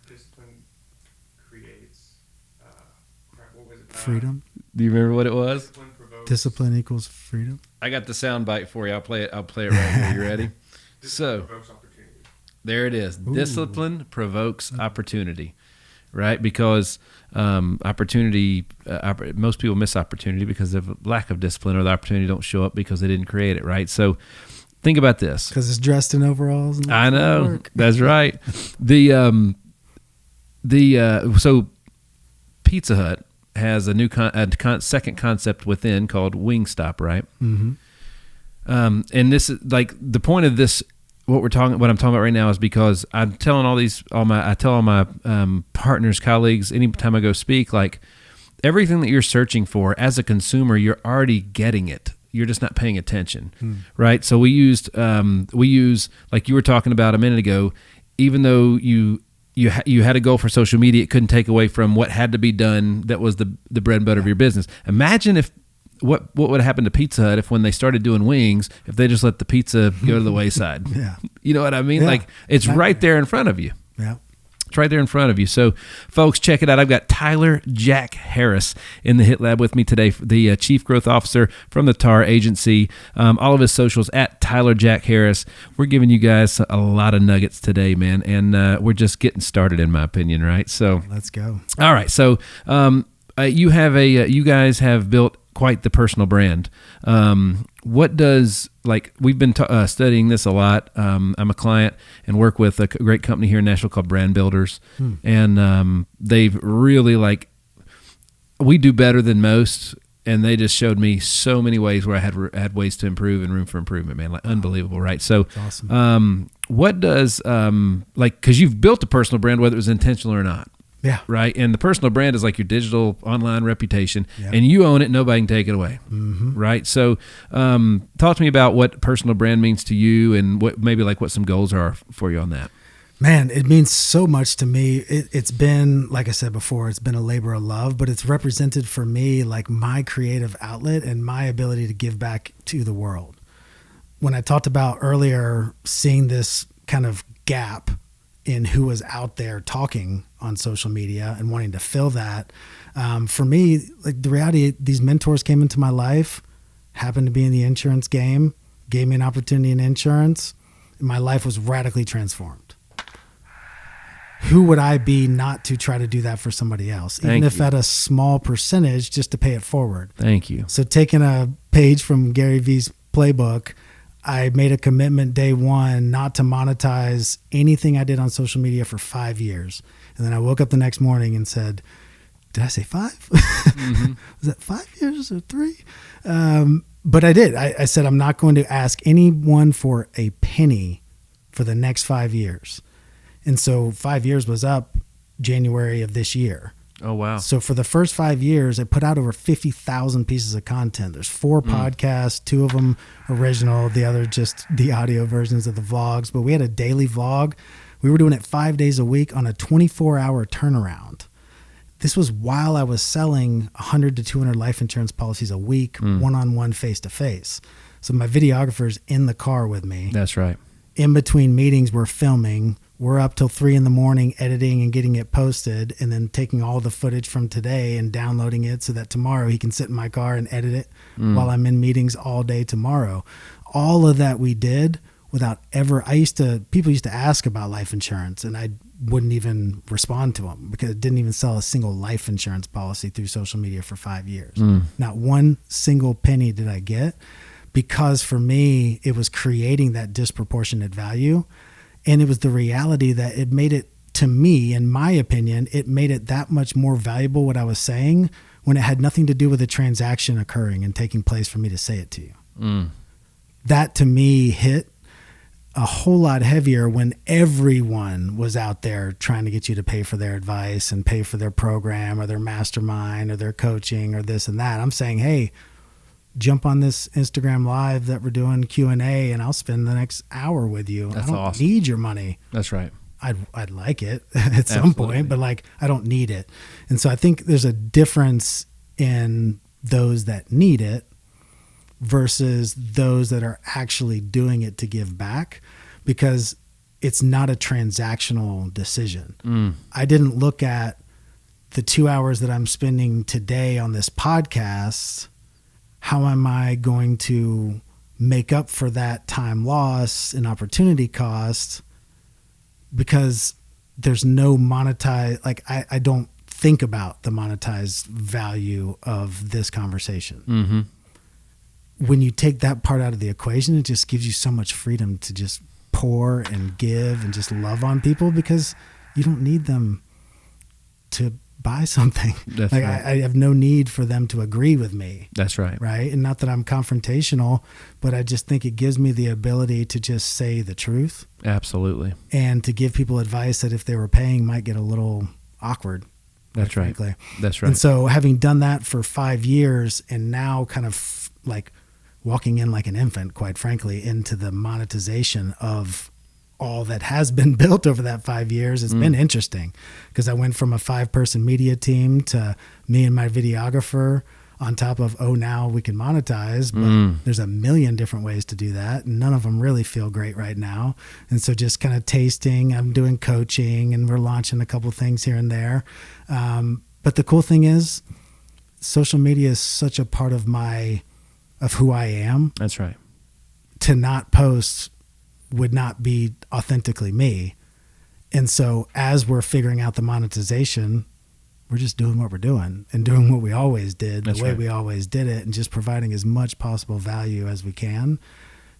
Discipline creates what was it? Freedom. Do you remember what it was? Discipline equals freedom. I got the sound bite for you. I'll play it right here. You ready? Discipline provokes opportunity. There it is. Ooh. Discipline provokes opportunity, right? Because opportunity, most people miss opportunity because of lack of discipline, or the opportunity don't show up because they didn't create it, right? So think about this. Because it's dressed in overalls. And I know. work. That's right. So Pizza Hut has a new second concept within called Wingstop, right? Mm-hmm. And this is like the point of this. What I'm talking about right now is because I'm telling I tell all my partners, colleagues, anytime I go speak, like everything that you're searching for as a consumer, you're already getting it. You're just not paying attention, right? So we use like you were talking about a minute ago. Even though you had a goal for social media, it couldn't take away from what had to be done. That was the bread and butter of your business. Imagine if what would happen to Pizza Hut if when they started doing wings, if they just let the pizza go to the wayside. Yeah. You know what I mean? Yeah, like it's right there in front of you. Yeah. It's right there in front of you. So, folks, check it out. I've got Tyler Jack Harris in the Hit Lab with me today, the Chief Growth Officer from the TAR Agency. All of his socials at Tyler Jack Harris. We're giving you guys a lot of nuggets today, man, and we're just getting started, in my opinion, right? So, Let's go. all right. So, you guys have built quite the personal brand. What does, like, we've been studying this a lot. I'm a client and work with a great company here in Nashville called Brand Builders. And they've really, like, we do better than most. And they just showed me so many ways where I had ways to improve and room for improvement, man. Like, unbelievable, right? So, That's awesome. what does, because you've built a personal brand, whether it was intentional or not. Yeah. Right. And the personal brand is like your digital online reputation, Yep. and you own it. Nobody can take it away. Mm-hmm. Right. So, talk to me about what personal brand means to you, and what some goals are for you on that. Man, it means so much to me. It's been, like I said before, it's been a labor of love, but it's represented for me like my creative outlet and my ability to give back to the world. When I talked about earlier, seeing this kind of gap in who was out there talking on social media and wanting to fill that. For me, like the reality, these mentors came into my life, happened to be in the insurance game, gave me an opportunity in insurance, and my life was radically transformed. Who would I be not to try to do that for somebody else, even if at a small percentage, just to pay it forward? Thank you. So taking a page from Gary Vee's playbook, I made a commitment day one not to monetize anything I did on social media for 5 years. And then I woke up the next morning and said, did I say 5? Mm-hmm. Was that 5 years or 3? But I did. I said, I'm not going to ask anyone for a penny for the next 5 years. And so 5 years was up January of this year. Oh, wow. So for the first 5 years, I put out over 50,000 pieces of content. There's 4 podcasts, 2 of them original, the other just the audio versions of the vlogs. But we had a daily vlog. We were doing it 5 days a week on a 24-hour turnaround. This was while I was selling 100 to 200 life insurance policies a week, one-on-one, face-to-face. So my videographer's in the car with me. That's right. In between meetings, we're filming. We're up till 3 a.m. editing and getting it posted, and then taking all the footage from today and downloading it so that tomorrow he can sit in my car and edit it while I'm in meetings all day tomorrow. All of that we did without ever, people used to ask about life insurance, and I wouldn't even respond to them because it didn't even sell a single life insurance policy through social media for 5 years. Not one single penny did I get, because for me, it was creating that disproportionate value. And it was the reality that it made it, to me, in my opinion, it made it that much more valuable what I was saying when it had nothing to do with a transaction occurring and taking place for me to say it to you. That to me hit a whole lot heavier when everyone was out there trying to get you to pay for their advice and pay for their program or their mastermind or their coaching or this and that. I'm saying, hey, jump on this Instagram live that we're doing Q&A and I'll spend the next hour with you. That's I don't awesome. need your money. That's right. I'd like it at some point, but like, I don't need it. And so I think there's a difference in those that need it versus those that are actually doing it to give back, because it's not a transactional decision. I didn't look at the 2 hours that I'm spending today on this podcast. How am I going to make up for that time loss and opportunity cost? Because there's no monetized, like I don't think about the monetized value of this conversation. When you take that part out of the equation, it just gives you so much freedom to just pour and give and just love on people, because you don't need them to buy something. That's like right. I have no need for them to agree with me. That's right. Right. And not that I'm confrontational, but I just think it gives me the ability to just say the truth. Absolutely. And to give people advice that if they were paying might get a little awkward. That's right. Frankly. That's right. And so having done that for 5 years and now kind of like walking in like an infant, quite frankly, into the monetization of all that has been built over that 5 years, it's been interesting, because I went from a 5-person media team to me and my videographer on top of, now we can monetize, but there's a million different ways to do that. And none of them really feel great right now. And so just kind of tasting, I'm doing coaching and we're launching a couple things here and there. But the cool thing is social media is such a part of who I am. That's right. To not post would not be authentically me. And so as we're figuring out the monetization, we're just doing what we're doing and doing what we always did, the way we always did it, and just providing as much possible value as we can.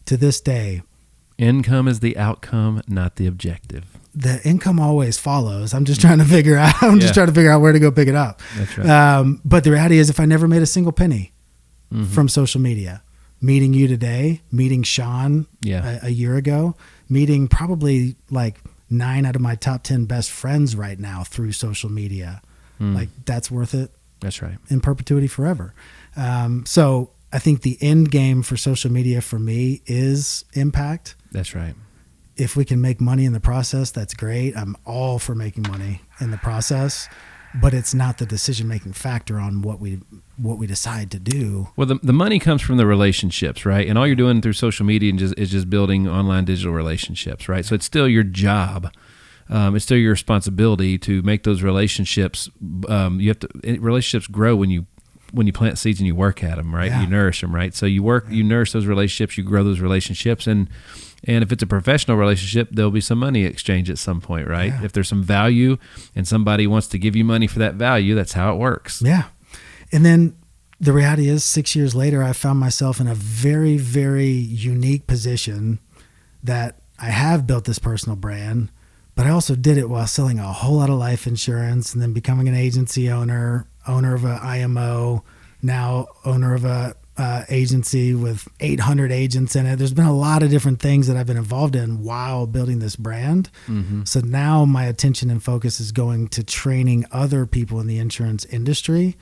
To this day, income is the outcome, not the objective. The income always follows. I'm just trying to figure out, just trying to figure out where to go pick it up. That's right. But the reality is, if I never made a single penny from social media, meeting you today, meeting Sean a year ago, meeting probably like 9 out of my top 10 best friends right now through social media, like that's worth it. That's right. In perpetuity forever. So I think the end game for social media for me is impact. That's right. If we can make money in the process, that's great. I'm all for making money in the process, but it's not the decision-making factor on what we decide to do. Well, the money comes from the relationships, right? And all you're doing through social media is just building online digital relationships, right? So it's still your job. It's still your responsibility to make those relationships. Relationships grow when you plant seeds and you work at them, right? Yeah. You nourish them, right? So you nourish those relationships, you grow those relationships, and if it's a professional relationship, there'll be some money exchange at some point, right? Yeah. If there's some value and somebody wants to give you money for that value, that's how it works. Yeah. And then the reality is 6 years later, I found myself in a very, very unique position that I have built this personal brand, but I also did it while selling a whole lot of life insurance and then becoming an agency owner of a IMO, now owner of a agency with 800 agents in it. There's been a lot of different things that I've been involved in while building this brand. So now my attention and focus is going to training other people in the insurance industry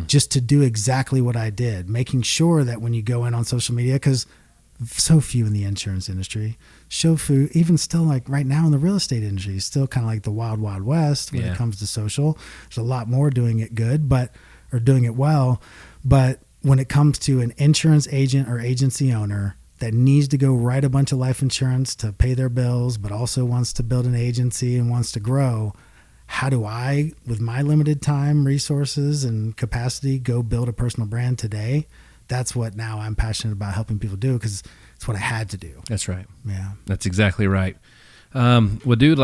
just to do exactly what I did, making sure that when you go in on social media, because so few in the insurance industry, even still like right now in the real estate industry, still kind of like the wild, wild west when it comes to social. There's a lot more doing it good, or doing it well. But when it comes to an insurance agent or agency owner that needs to go write a bunch of life insurance to pay their bills, but also wants to build an agency and wants to grow, how do I, with my limited time, resources, and capacity, go build a personal brand today? That's what now I'm passionate about helping people do, because it's what I had to do. That's right. Yeah. That's exactly right. Well, dude,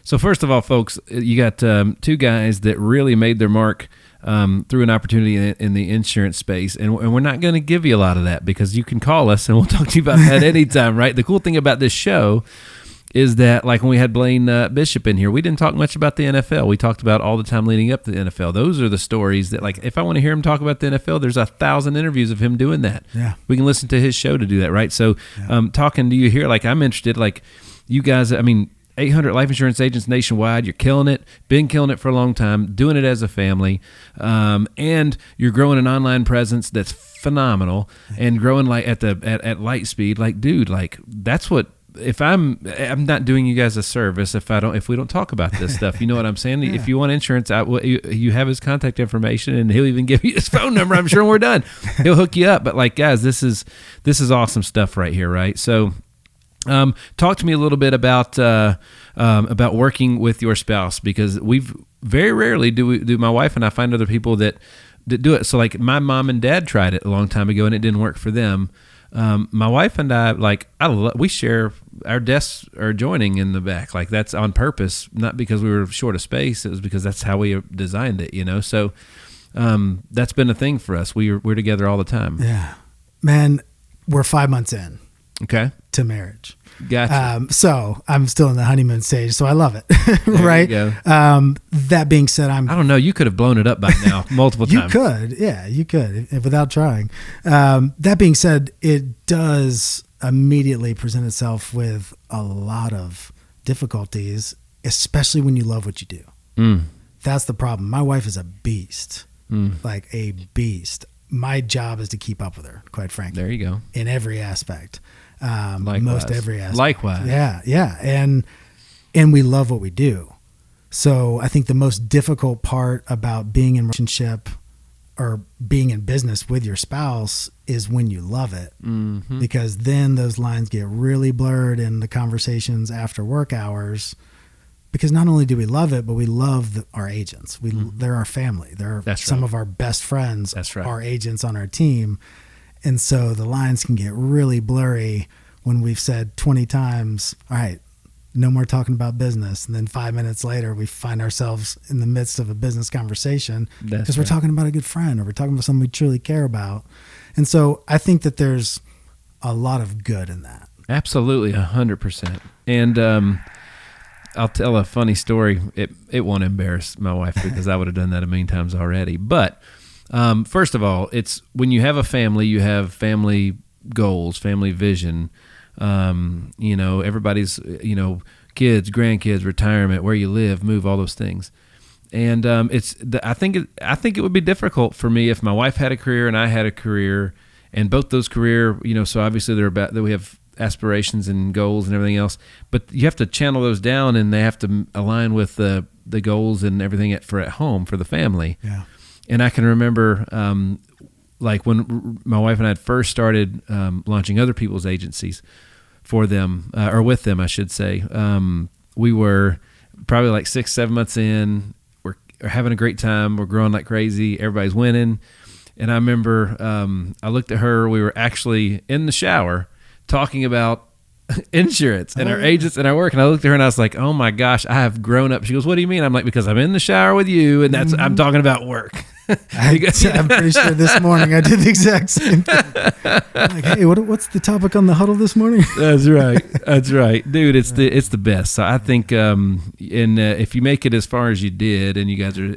so first of all, folks, you got 2 guys that really made their mark through an opportunity in the insurance space. And we're not going to give you a lot of that, because you can call us and we'll talk to you about that anytime, right? The cool thing about this show is that like when we had Blaine Bishop in here, we didn't talk much about the NFL. We talked about all the time leading up to the NFL. Those are the stories that, like, if I want to hear him talk about the NFL, there's 1,000 interviews of him doing that. Yeah. We can listen to his show to do that, right? So talking to you here, like, I'm interested, like, you guys, I mean, 800 life insurance agents nationwide. You're killing it, been killing it for a long time, doing it as a family, and you're growing an online presence that's phenomenal and growing like at light speed. Like, dude, like that's what. If I'm not doing you guys a service if we don't talk about this stuff. You know what I'm saying? Yeah. If you want insurance, you have his contact information, and he'll even give you his phone number. I'm sure when we're done, he'll hook you up. But like, guys, this is awesome stuff right here, right? So, talk to me a little bit about working with your spouse, because we've very rarely do my wife and I find other people that do it. So like my mom and dad tried it a long time ago and it didn't work for them. My wife and I, like, we share, our desks are joining in the back. Like, that's on purpose, not because we were short of space. It was because that's how we designed it, you know? So, that's been a thing for us. We're together all the time. Yeah, man, we're 5 months in. Okay. To marriage. Gotcha. So I'm still in the honeymoon stage, so I love it. Right. There you go. That being said, I don't know. You could have blown it up by now multiple times. You could. Yeah, you could without trying. That being said, it does immediately present itself with a lot of difficulties, especially when you love what you do. That's the problem. My wife is a beast, like a beast. My job is to keep up with her, quite frankly. There you go. In every aspect. Likewise. Most every aspect. Likewise. Yeah. And we love what we do. So I think the most difficult part about being in a relationship or being in business with your spouse is when you love it, because then those lines get really blurred in the conversations after work hours. Because not only do we love it, but we love our agents. They're our family. They're some of our best friends. That's right. Our agents on our team. And so the lines can get really blurry when we've said 20 times, all right, no more talking about business. And then 5 minutes later, we find ourselves in the midst of a business conversation because we're talking about a good friend or we're talking about someone we truly care about. And so I think that there's a lot of good in that. Absolutely, 100%. And I'll tell a funny story. It won't embarrass my wife because I would have done that a million times already. But first of all, it's when you have a family, you have family goals, family vision. Everybody's, kids, grandkids, retirement, where you live, move, all those things. And I think it would be difficult for me if my wife had a career and I had a career, and both those career, so obviously that we have aspirations and goals and everything else, but you have to channel those down and they have to align with the goals and everything at home for the family. Yeah. And I can remember, like when my wife and I had first started launching other people's agencies for them, or with them, I should say. We were probably like 6-7 months in. We're having a great time. We're growing like crazy. Everybody's winning. And I remember I looked at her. We were actually in the shower talking about insurance and our agents and our work. And I looked at her and I was like, oh my gosh, I have grown up. She goes, what do you mean? I'm like, because I'm in the shower with you and I'm talking about work. I'm pretty sure this morning I did the exact same thing. Like, hey, what's the topic on the huddle this morning? That's right, dude. It's the best. So I think, if you make it as far as you did, and you guys are,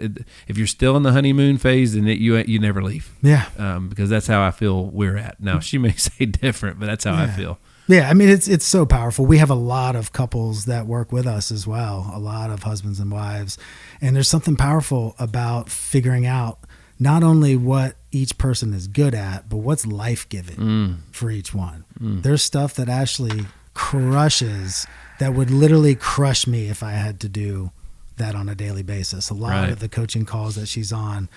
if you're still in the honeymoon phase, then you never leave. Yeah. Because that's how I feel we're at now. She may say different, but that's how I feel. Yeah, I mean, it's so powerful. We have a lot of couples that work with us as well, a lot of husbands and wives. And there's something powerful about figuring out not only what each person is good at, but what's life-giving for each one. There's stuff that Ashley crushes that would literally crush me if I had to do that on a daily basis. A lot of the coaching calls that she's on.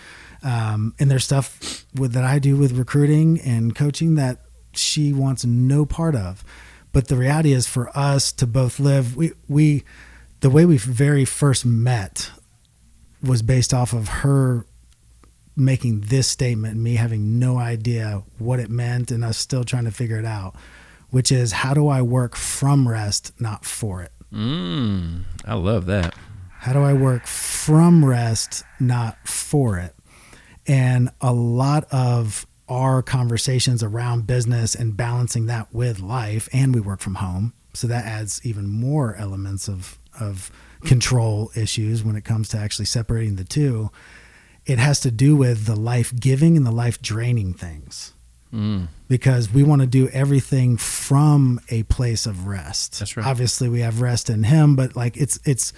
And there's stuff that I do with recruiting and coaching that she wants no part of. But the reality is, for us to both live, we the way we very first met was based off of her making this statement and me having no idea what it meant and us still trying to figure it out, which is, how do I work from rest, not for it? I love that. How do I work from rest, not for it? And a lot of our conversations around business and balancing that with life, and we work from home So that adds even more elements of control issues when it comes to actually separating the two. It has to do with the life-giving and the life-draining things. Because we want to do everything from a place of rest. That's right. Obviously, we have rest in Him, but like it's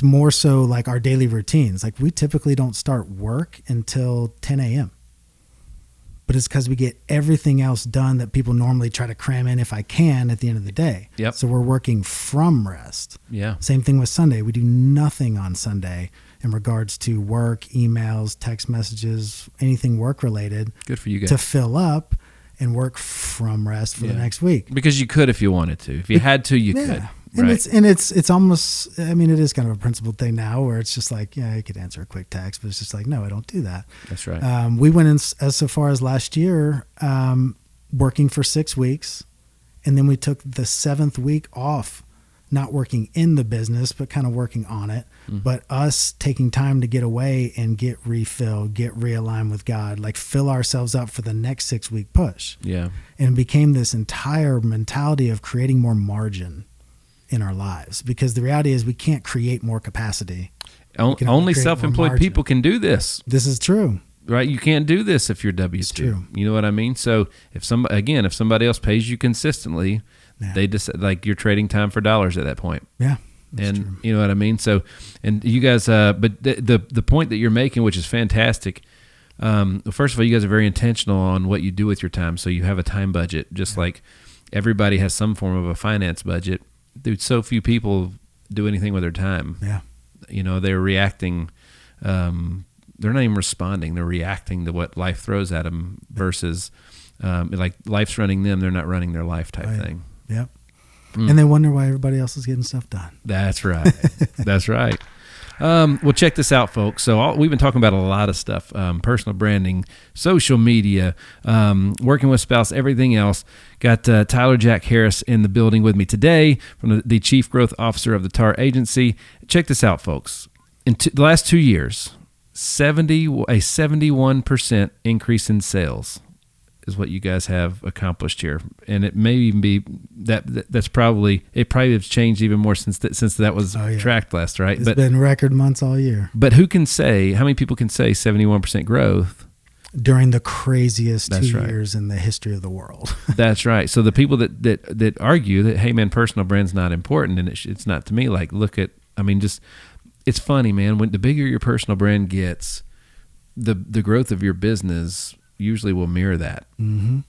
more so like our daily routines. Like we typically don't start work until 10 a.m. But it's because we get everything else done that people normally try to cram in if I can at the end of the day. Yep. So we're working from rest. Yeah. Same thing with Sunday. We do nothing on Sunday in regards to work, emails, text messages, anything work related. Good for you guys. To fill up and work from rest for the next week. Because you could if you wanted to. If you had to, you could. And right. it's almost, I mean, it is kind of a principled thing now where it's just like, yeah, I could answer a quick text, but it's just like, no, I don't do that. That's right. We went in as so far as last year, working for 6 weeks, and then we took the 7th week off, not working in the business, but kind of working on it. But us taking time to get away and get refilled, get realigned with God, like fill ourselves up for the next 6 week push. Yeah. And it became this entire mentality of creating more margin in our lives, because the reality is we can't create more capacity. Only self-employed people can do this. This is true. Right? You can't do this if you're W-2. It's true. You know what I mean? So if somebody else pays you consistently, they just like you're trading time for dollars at that point. Yeah. And true. you know what I mean? So, and you guys, but the point that you're making, which is fantastic. First of all, you guys are very intentional on what you do with your time. So you have a time budget, just like everybody has some form of a finance budget. Dude, so few people do anything with their time. Yeah. You know, they're reacting. They're not even responding. They're reacting to what life throws at them versus like life's running them. They're not running their life type thing. Yep. And they wonder why everybody else is getting stuff done. That's right. That's right. Well, check this out, folks. So we've been talking about a lot of stuff, personal branding, social media, working with spouse, everything else. Got Tyler Jack Harris in the building with me today, from the Chief Growth Officer of the TAR Agency. Check this out, folks. In the last 2 years, a 71% increase in sales is what you guys have accomplished here, and it may even be that's probably has changed even more since that was tracked last, right? It's been record months all year. But how many people can say 71% growth during the craziest 2 years in the history of the world? That's right. So the people that argue that, hey man, personal brand's not important and it's not, to me, like, look at, I mean, just, it's funny, man, when the bigger your personal brand gets, the growth of your business usually will mirror that. You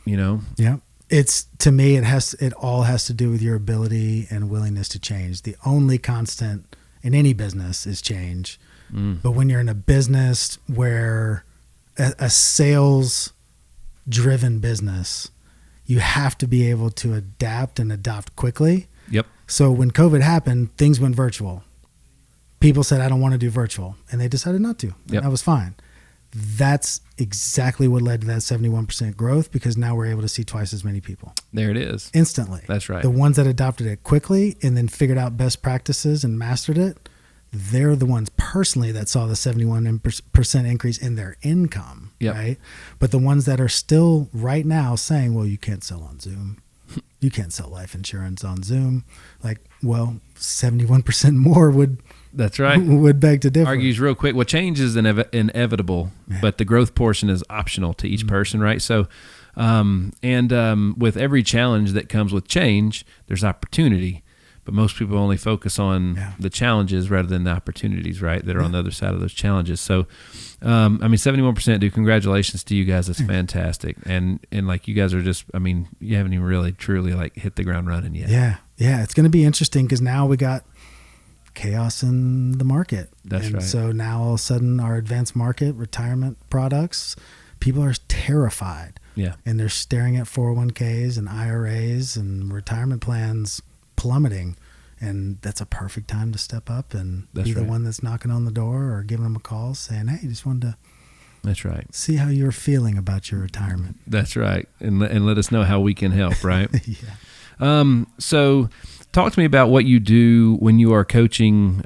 know? Yeah. It's, to me, it all has to do with your ability and willingness to change. The only constant in any business is change. But when you're in a business where a sales driven business, you have to be able to adapt and adopt quickly. Yep. So when COVID happened, things went virtual. People said, I don't want to do virtual, and they decided not to. Yep. That was fine. That's exactly what led to that 71% growth, because now we're able to see twice as many people. There it is. Instantly. That's right. The ones that adopted it quickly and then figured out best practices and mastered it, they're the ones personally that saw the 71% increase in their income, right? But the ones that are still right now saying, well, you can't sell on Zoom. You can't sell life insurance on Zoom. Like, well, 71% more would... That's right. Would beg to differ. Argues real quick. Well, change is inevitable, but the growth portion is optional to each person, right? So, with every challenge that comes with change, there's opportunity. But most people only focus on the challenges rather than the opportunities, right, that are on the other side of those challenges. So, I mean, 71%, dude, congratulations to you guys. That's fantastic. And like, you guys are just, I mean, you haven't even really truly like hit the ground running yet. Yeah. It's going to be interesting because now we got chaos in the market. That's right. So now all of a sudden our advanced market retirement products, people are terrified. Yeah. And they're staring at 401ks and IRAs and retirement plans plummeting. And that's a perfect time to step up and be the one that's knocking on the door or giving them a call saying, hey, just wanted to see how you're feeling about your retirement. That's right. And let us know how we can help, right? Yeah. So talk to me about what you do when you are coaching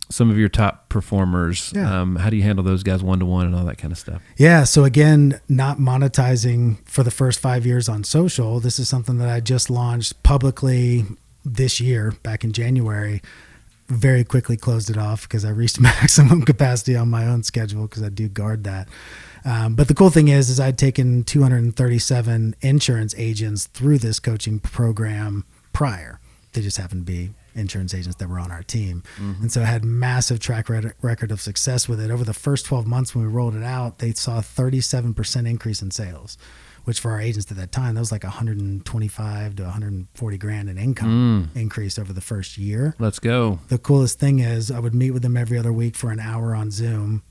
some of your top performers. Yeah. How do you handle those guys one-to-one and all that kind of stuff? Yeah. So again, not monetizing for the first 5 years on social. This is something that I just launched publicly this year, back in January. Very quickly closed it off because I reached maximum capacity on my own schedule, because I do guard that. But the cool thing is I'd taken 237 insurance agents through this coaching program prior. They just happened to be insurance agents that were on our team. Mm-hmm. And so I had massive track record of success with it. Over the first 12 months when we rolled it out, they saw a 37% increase in sales, which for our agents at that time, that was like 125 to 140 grand in income increase over the first year. Let's go. The coolest thing is I would meet with them every other week for an hour on Zoom,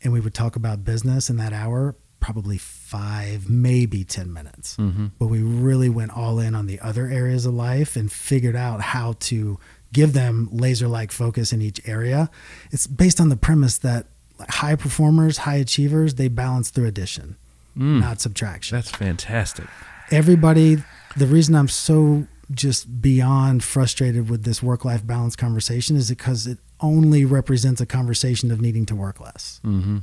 and we would talk about business in that hour, probably 5, maybe 10 minutes. Mm-hmm. But we really went all in on the other areas of life and figured out how to give them laser-like focus in each area. It's based on the premise that high performers, high achievers, they balance through addition, not subtraction. That's fantastic. Everybody, the reason I'm so just beyond frustrated with this work-life balance conversation is because it only represents a conversation of needing to work less. Mm-hmm.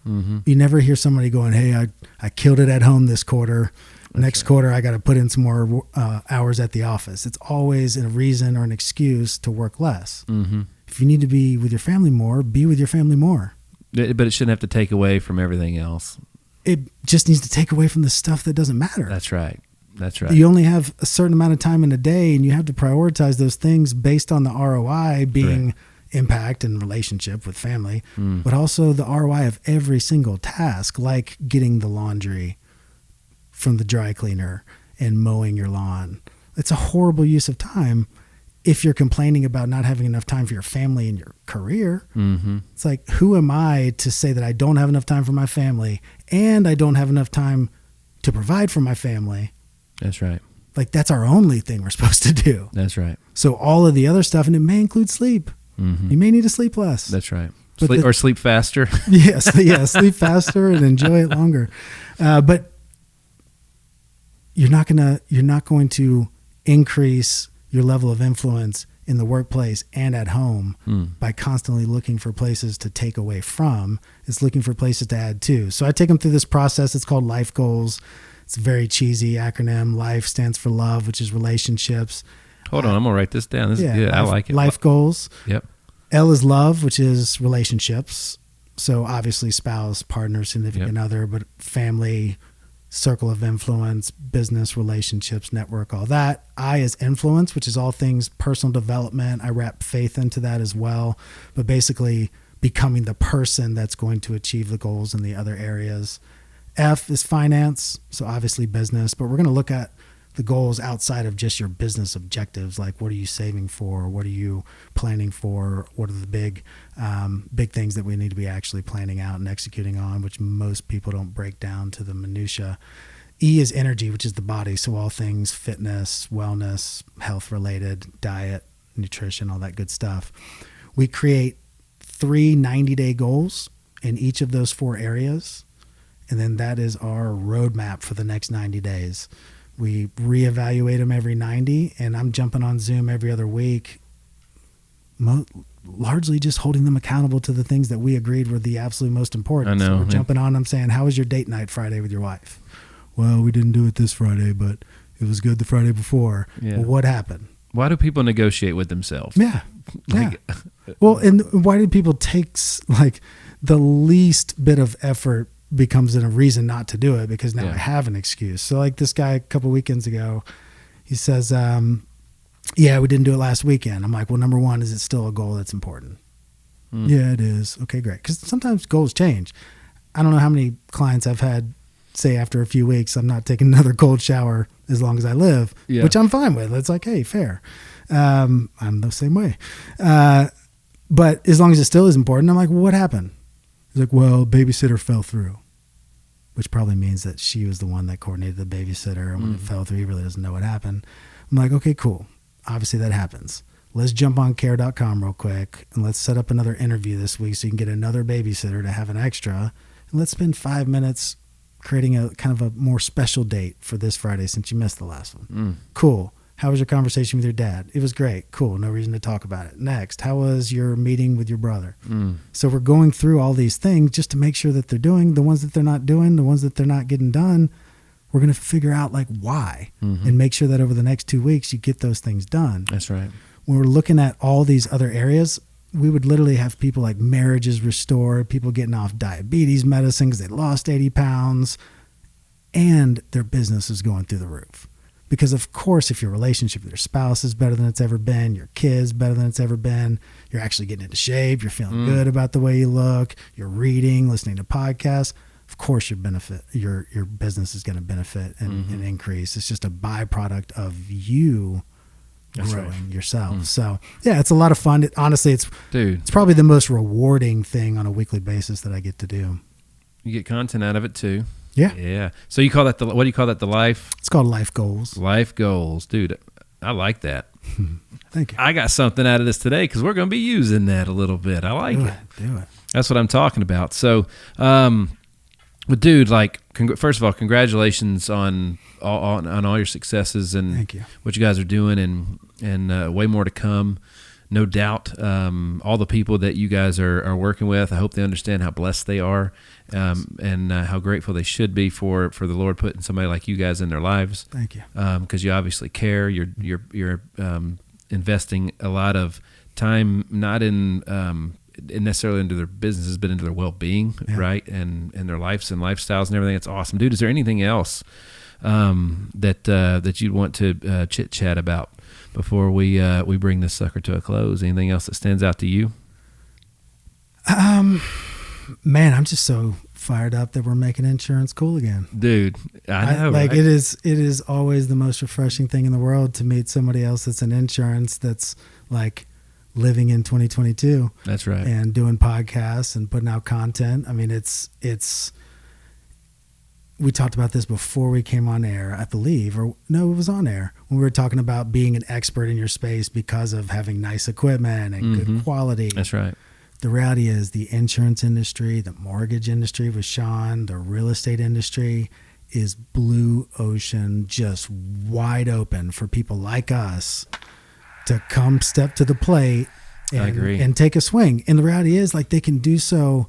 Mm-hmm. You never hear somebody going, hey, I killed it at home this quarter. Next quarter, I got to put in some more hours at the office. It's always a reason or an excuse to work less. Mm-hmm. If you need to be with your family more, be with your family more. But it shouldn't have to take away from everything else. It just needs to take away from the stuff that doesn't matter. That's right. That's right. You only have a certain amount of time in a day, and you have to prioritize those things based on the ROI being impact and relationship with family, but also the ROI of every single task, like getting the laundry from the dry cleaner and mowing your lawn. It's a horrible use of time if you're complaining about not having enough time for your family and your career. Mm-hmm. It's like, who am I to say that I don't have enough time for my family and I don't have enough time to provide for my family? That's right. Like, that's our only thing we're supposed to do. That's right. So all of the other stuff, and it may include sleep. Mm-hmm. You may need to sleep less. That's right. Or sleep faster. Yes. Yeah. Sleep faster and enjoy it longer. But you're not going to increase your level of influence in the workplace and at home by constantly looking for places to take away from. It's looking for places to add to. So I take them through this process. It's called L.I.F.E goals. It's a very cheesy acronym. L.I.F.E stands for love, which is relationships. Hold on, I'm going to write this down. This is good. I like it. L.I.F.E goals. Yep. L is love, which is relationships. So obviously spouse, partner, significant other, but family, circle of influence, business, relationships, network, all that. I is influence, which is all things personal development. I wrap faith into that as well. But basically becoming the person that's going to achieve the goals in the other areas. F is finance. So obviously business, but we're going to look at the goals outside of just your business objectives. Like, what are you saving for? What are you planning for? What are the big things that we need to be actually planning out and executing on, which most people don't break down to the minutia. E is energy, which is the body. So all things fitness, wellness, health related, diet, nutrition, all that good stuff. We create 3 90-day goals in each of those 4 areas. And then that is our roadmap for the next 90 days. We reevaluate them every 90, and I'm jumping on Zoom every other week, largely just holding them accountable to the things that we agreed were the absolute most important. I know. So we're jumping on them saying, how was your date night Friday with your wife? Well, we didn't do it this Friday, but it was good the Friday before. Yeah. Well, what happened? Why do people negotiate with themselves? Yeah. Well, and why do people take the least bit of effort becomes a reason not to do it, because now I have an excuse. So like this guy a couple weekends ago, he says, we didn't do it last weekend. I'm like, well, number one, is it still a goal that's important? Yeah, it is. Okay, great. Because sometimes goals change. I don't know how many clients I've had say after a few weeks, I'm not taking another cold shower as long as I live, which I'm fine with. It's like, hey, fair. I'm the same way. But as long as it still is important, I'm like, well, what happened? He's like, well, babysitter fell through, which probably means that she was the one that coordinated the babysitter. And when it fell through, he really doesn't know what happened. I'm like, okay, cool. Obviously that happens. Let's jump on care.com real quick and let's set up another interview this week so you can get another babysitter to have an extra. And let's spend 5 minutes creating a kind of a more special date for this Friday since you missed the last one. Cool. How was your conversation with your dad? It was great. Cool. No reason to talk about it. Next, how was your meeting with your brother? So we're going through all these things just to make sure that they're doing the ones that they're not doing, the ones that they're not getting done. We're going to figure out like why and make sure that over the next 2 weeks you get those things done. That's right. When we're looking at all these other areas, we would literally have people like marriages restored, people getting off diabetes medicine because they lost 80 pounds, and their business is going through the roof. Because of course, if your relationship with your spouse is better than it's ever been, your kids better than it's ever been, you're actually getting into shape, you're feeling good about the way you look, you're reading, listening to podcasts, of course your business is going to benefit and increase. It's just a byproduct of you growing yourself. So yeah, it's a lot of fun. Honestly, it's probably the most rewarding thing on a weekly basis that I get to do. You get content out of it too. Yeah. Yeah. So you call that what do you call that? The life? It's called Life Goals. Life Goals. Dude, I like that. Thank you. I got something out of this today because we're going to be using that a little bit. I like it. Do it. That's what I'm talking about. So, but dude, like, first of all, congratulations on all your successes and Thank you. What you guys are doing and way more to come. No doubt, all the people that you guys are working with, I hope they understand how blessed they are and how grateful they should be for the Lord putting somebody like you guys in their lives. Thank you. Because you obviously care. You're investing a lot of time, not in necessarily into their businesses, but into their well-being, right? And their lives and lifestyles and everything. It's awesome. Dude, is there anything else that you'd want to chit-chat about before we bring this sucker to a close? Anything else that stands out to you? Man, I'm just so fired up that we're making insurance cool again. Dude, I know, like right? it is always the most refreshing thing in the world to meet somebody else that's in insurance that's like living in 2022. That's right. And doing podcasts and putting out content. I mean, it's we talked about this before we came on air, I believe, or no, it was on air when we were talking about being an expert in your space because of having nice equipment and good quality. That's right. The reality is the insurance industry, the mortgage industry with Sean, the real estate industry is blue ocean, just wide open for people like us to come step to the plate I agree. and take a swing. And the reality is like they can do so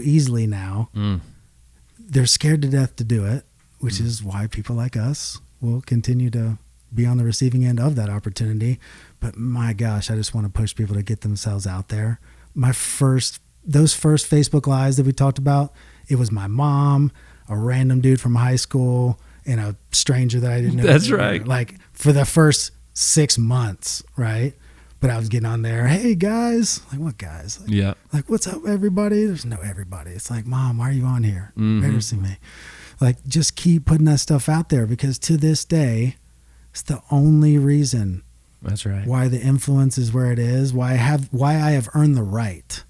easily now. They're scared to death to do it, which is why people like us will continue to be on the receiving end of that opportunity. But my gosh, I just want to push people to get themselves out there. Those first Facebook Lives that we talked about, it was my mom, a random dude from high school, and a stranger that I didn't know. That's right. Like for the first 6 months, right? But I was getting on there. Hey guys, like what guys? Like, Yeah. Like what's up, everybody? There's no everybody. It's like, Mom, why are you on here? Better see me. Like just keep putting that stuff out there because to this day, it's the only reason. That's right. Why the influence is where it is. Why I have earned the right.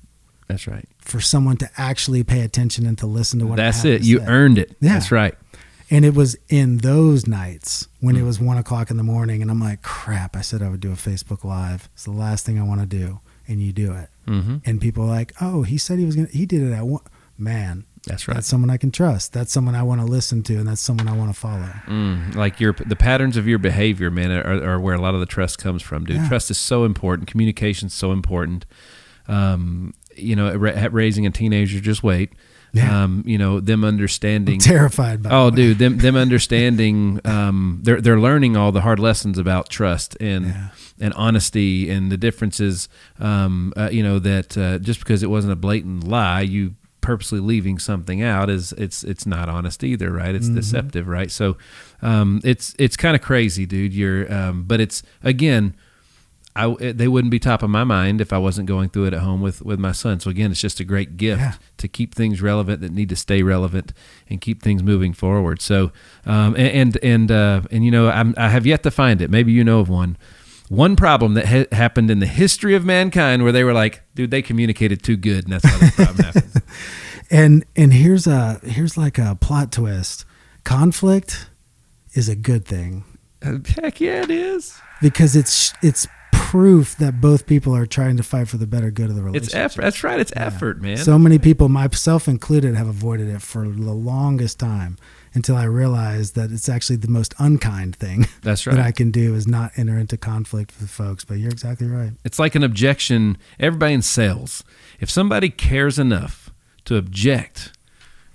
That's right. For someone to actually pay attention and to listen to what I have That's it. to You say. earned it. Yeah. That's right. And it was in those nights when it was 1:00 in the morning and I'm like, crap, I said I would do a Facebook Live. It's the last thing I want to do. And you do it. And people are like, oh, he said he did it at one. Man, That's right. That's someone I can trust. That's someone I want to listen to and that's someone I want to follow. Like the patterns of your behavior, man, are where a lot of the trust comes from, dude. Yeah. Trust is so important. Communication is so important. Raising a teenager, just wait. Yeah. Them understanding. I'm terrified by it. Dude, them understanding. They're learning all the hard lessons about trust and honesty and the differences. That just because it wasn't a blatant lie, you purposely leaving something out it's not honest either, right? It's deceptive, right? So it's kind of crazy, dude. But it's again. They wouldn't be top of my mind if I wasn't going through it at home with my son. So again, it's just a great gift to keep things relevant that need to stay relevant and keep things moving forward. So, I have yet to find it. Maybe you know of one problem that happened in the history of mankind where they were like, dude, they communicated too good, and that's how the problem happens. And here's like a plot twist. Conflict is a good thing. Heck yeah, it is. Because it's proof that both people are trying to fight for the better good of the relationship. It's effort. That's right. It's effort, man. So many people, myself included, have avoided it for the longest time. until I realized that it's actually the most unkind thing That's right. that I can do is not enter into conflict with folks. But you're exactly right. It's like an objection. Everybody in sales, if somebody cares enough to object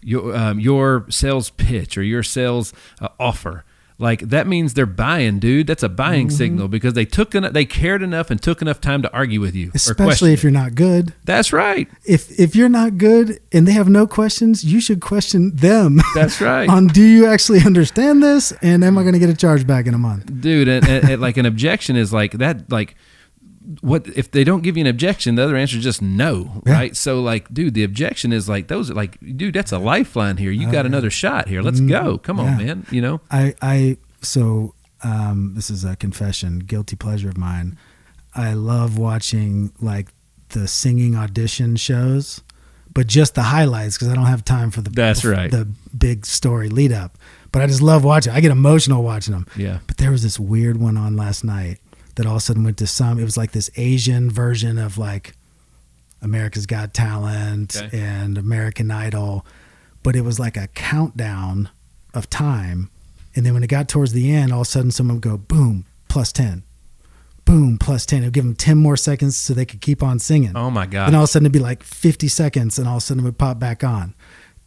your sales pitch or your sales offer, like that means they're buying, dude. That's a buying signal because they cared enough and took enough time to argue with you. Especially if you're not good. That's right. If you're not good and they have no questions, you should question them. That's right. On do you actually understand this, and am I going to get a charge back in a month? Dude, and like an objection is like that. Like, what if they don't give you an objection? The other answer is just no, right? So, like, dude, the objection is like those. Like, dude, that's a lifeline here. You got another shot here. Let's go. Come on, man. You know. This is a confession, guilty pleasure of mine. I love watching like the singing audition shows, but just the highlights because I don't have time for the big story lead up. But I just love watching. I get emotional watching them. Yeah. But there was this weird one on last night that all of a sudden went to it was like this Asian version of like America's Got Talent and American Idol, but it was like a countdown of time. And then when it got towards the end, all of a sudden someone would go, boom, plus 10, boom, plus 10. It would give them 10 more seconds so they could keep on singing. Oh my God. And all of a sudden it'd be like 50 seconds and all of a sudden it would pop back on.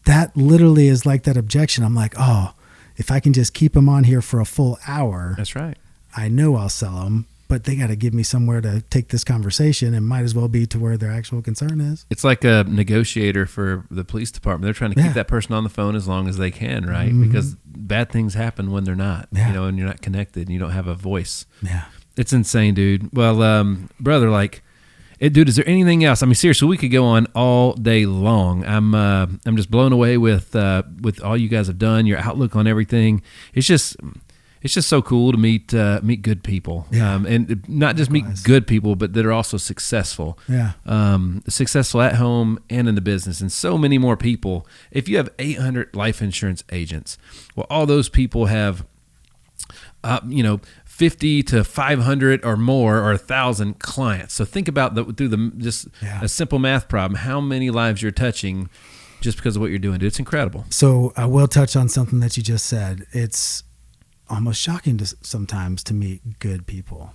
That literally is like that objection. I'm like, oh, if I can just keep them on here for a full hour. That's right. I know I'll sell them. But they got to give me somewhere to take this conversation, and might as well be to where their actual concern is. It's like a negotiator for the police department. They're trying to keep that person on the phone as long as they can, right? Because bad things happen when they're not, and you're not connected and you don't have a voice. Yeah. It's insane, dude. Well, brother, like, dude, is there anything else? I mean, seriously, we could go on all day long. I'm just blown away with all you guys have done, your outlook on everything. It's just so cool to meet good people, and not just meet good people, but that are also successful. Yeah, successful at home and in the business, and so many more people. If you have 800 life insurance agents, well, all those people have, 50 to 500 or more or 1,000 clients. So think about a simple math problem, how many lives you're touching just because of what you're doing, dude. It's incredible. So I will touch on something that you just said. It's almost shocking sometimes to meet good people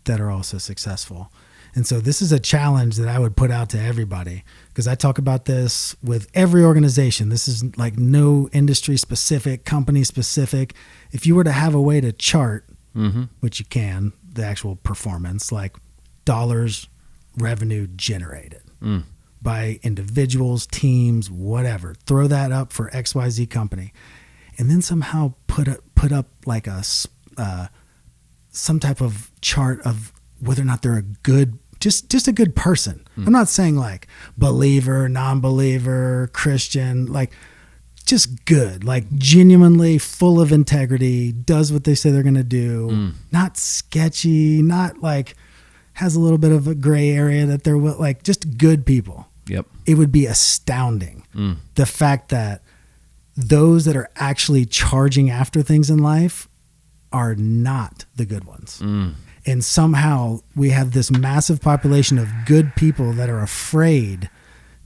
that are also successful. And so this is a challenge that I would put out to everybody because I talk about this with every organization. This is like no industry specific, company specific. If you were to have a way to chart, which you can, the actual performance, like dollars revenue generated by individuals, teams, whatever, throw that up for XYZ company. And then somehow put up like some type of chart of whether or not they're a good, just a good person. I'm not saying like believer, non-believer, Christian, like just good, like genuinely full of integrity, does what they say they're going to do, not sketchy, not like has a little bit of a gray area that they're like just good people. Yep. It would be astounding. The fact that those that are actually charging after things in life are not the good ones. And somehow we have this massive population of good people that are afraid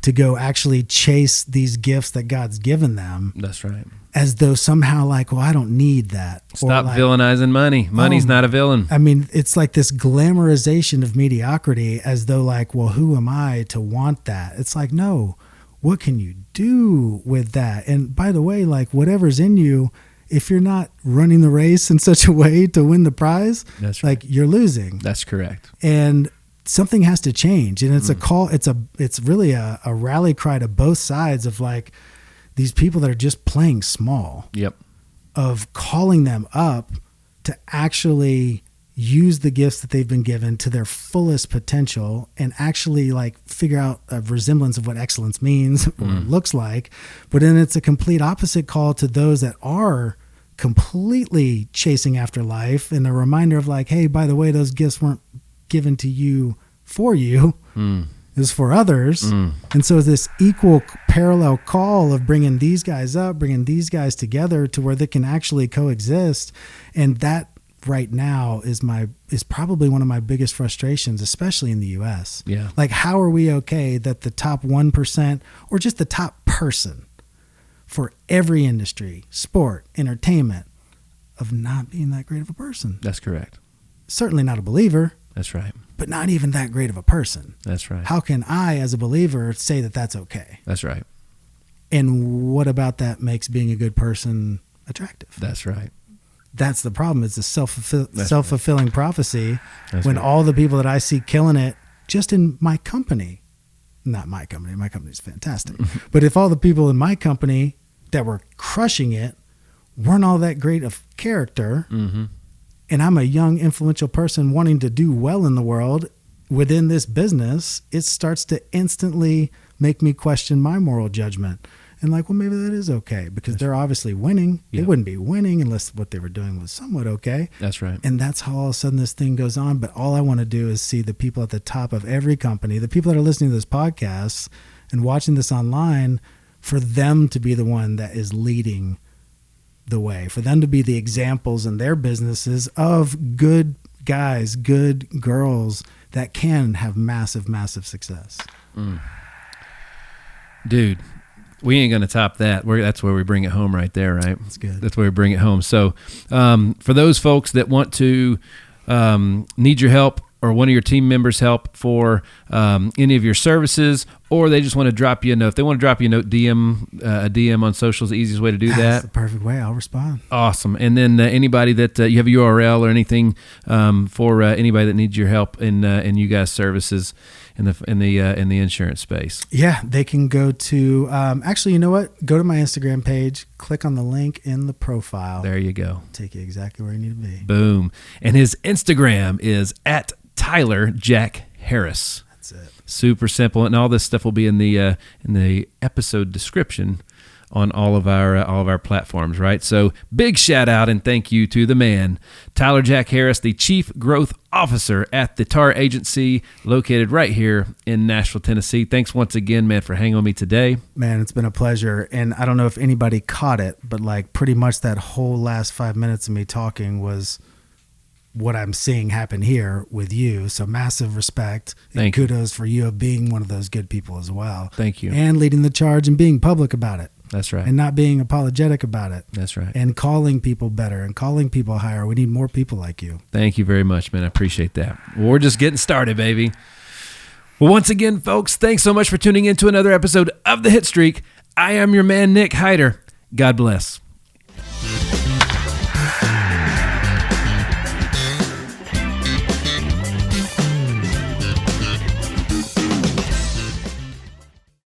to go actually chase these gifts that God's given them. That's right. As though somehow like, well, I don't need that. Stop villainizing money. Money's not a villain. I mean, it's like this glamorization of mediocrity as though like, well, who am I to want that? It's like, no, what can you do with that? And by the way, like whatever's in you, if you're not running the race in such a way to win the prize, that's right. Like you're losing. That's correct. And something has to change. And it's a call. It's really a rally cry to both sides of like these people that are just playing small. Yep. Of calling them up to actually use the gifts that they've been given to their fullest potential and actually like figure out a resemblance of what excellence means or looks like. But then it's a complete opposite call to those that are completely chasing after life and a reminder of like, hey, by the way, those gifts weren't given to you for you. It was for others. And so this equal parallel call of bringing these guys up, bringing these guys together to where they can actually coexist. And that right now is probably one of my biggest frustrations, especially in the US. Yeah. Like, how are we okay that the top 1% or just the top person for every industry, sport, entertainment, of not being that great of a person. That's correct. Certainly not a believer. That's right. But not even that great of a person. That's right. How can I, as a believer, say that that's okay? That's right. And what about that makes being a good person attractive? That's right. That's the problem. It's a self-fulfilling prophecy. That's when right. all the people that I see killing it just in my company, not my company's fantastic, but if all the people in my company that were crushing it weren't all that great of character, and I'm a young, influential person wanting to do well in the world within this business, it starts to instantly make me question my moral judgment. And like, well, maybe that is okay because they're obviously winning. Yeah. They wouldn't be winning unless what they were doing was somewhat okay. That's right. And that's how all of a sudden this thing goes on. But all I want to do is see the people at the top of every company, the people that are listening to this podcast and watching this online, for them to be the one that is leading the way, for them to be the examples in their businesses of good guys, good girls that can have massive, massive success. Dude, we ain't going to top that. That's where we bring it home right there, right? That's good. That's where we bring it home. So for those folks that want to need your help or one of your team members' help for any of your services, or they just want to drop you a note. If they want to drop you a note, a DM on social is the easiest way to do that. That's the perfect way. I'll respond. Awesome. And then anybody that you have a URL or anything for anybody that needs your help in you guys' services in the insurance space. Yeah, they can go to actually, you know what? Go to my Instagram page, click on the link in the profile. There you go. Take you exactly where you need to be. Boom. And his Instagram is at Tyler Jack Harris. That's it. Super simple, and all this stuff will be in the episode description on all of our platforms, right? So big shout out and thank you to the man, Tyler Jack Harris, the Chief Growth Officer at the TAR Agency, located right here in Nashville, Tennessee. Thanks once again, man, for hanging with me today. Man, it's been a pleasure. And I don't know if anybody caught it, but like pretty much that whole last 5 minutes of me talking was what I'm seeing happen here with you. So massive respect and kudos for you of being one of those good people as well. Thank you. And leading the charge and being public about it. That's right. And not being apologetic about it. That's right. And calling people better and calling people higher. We need more people like you. Thank you very much, man. I appreciate that. Well, we're just getting started, baby. Well, once again, folks, thanks so much for tuning in to another episode of The Hit Streak. I am your man, Nick Hyder. God bless.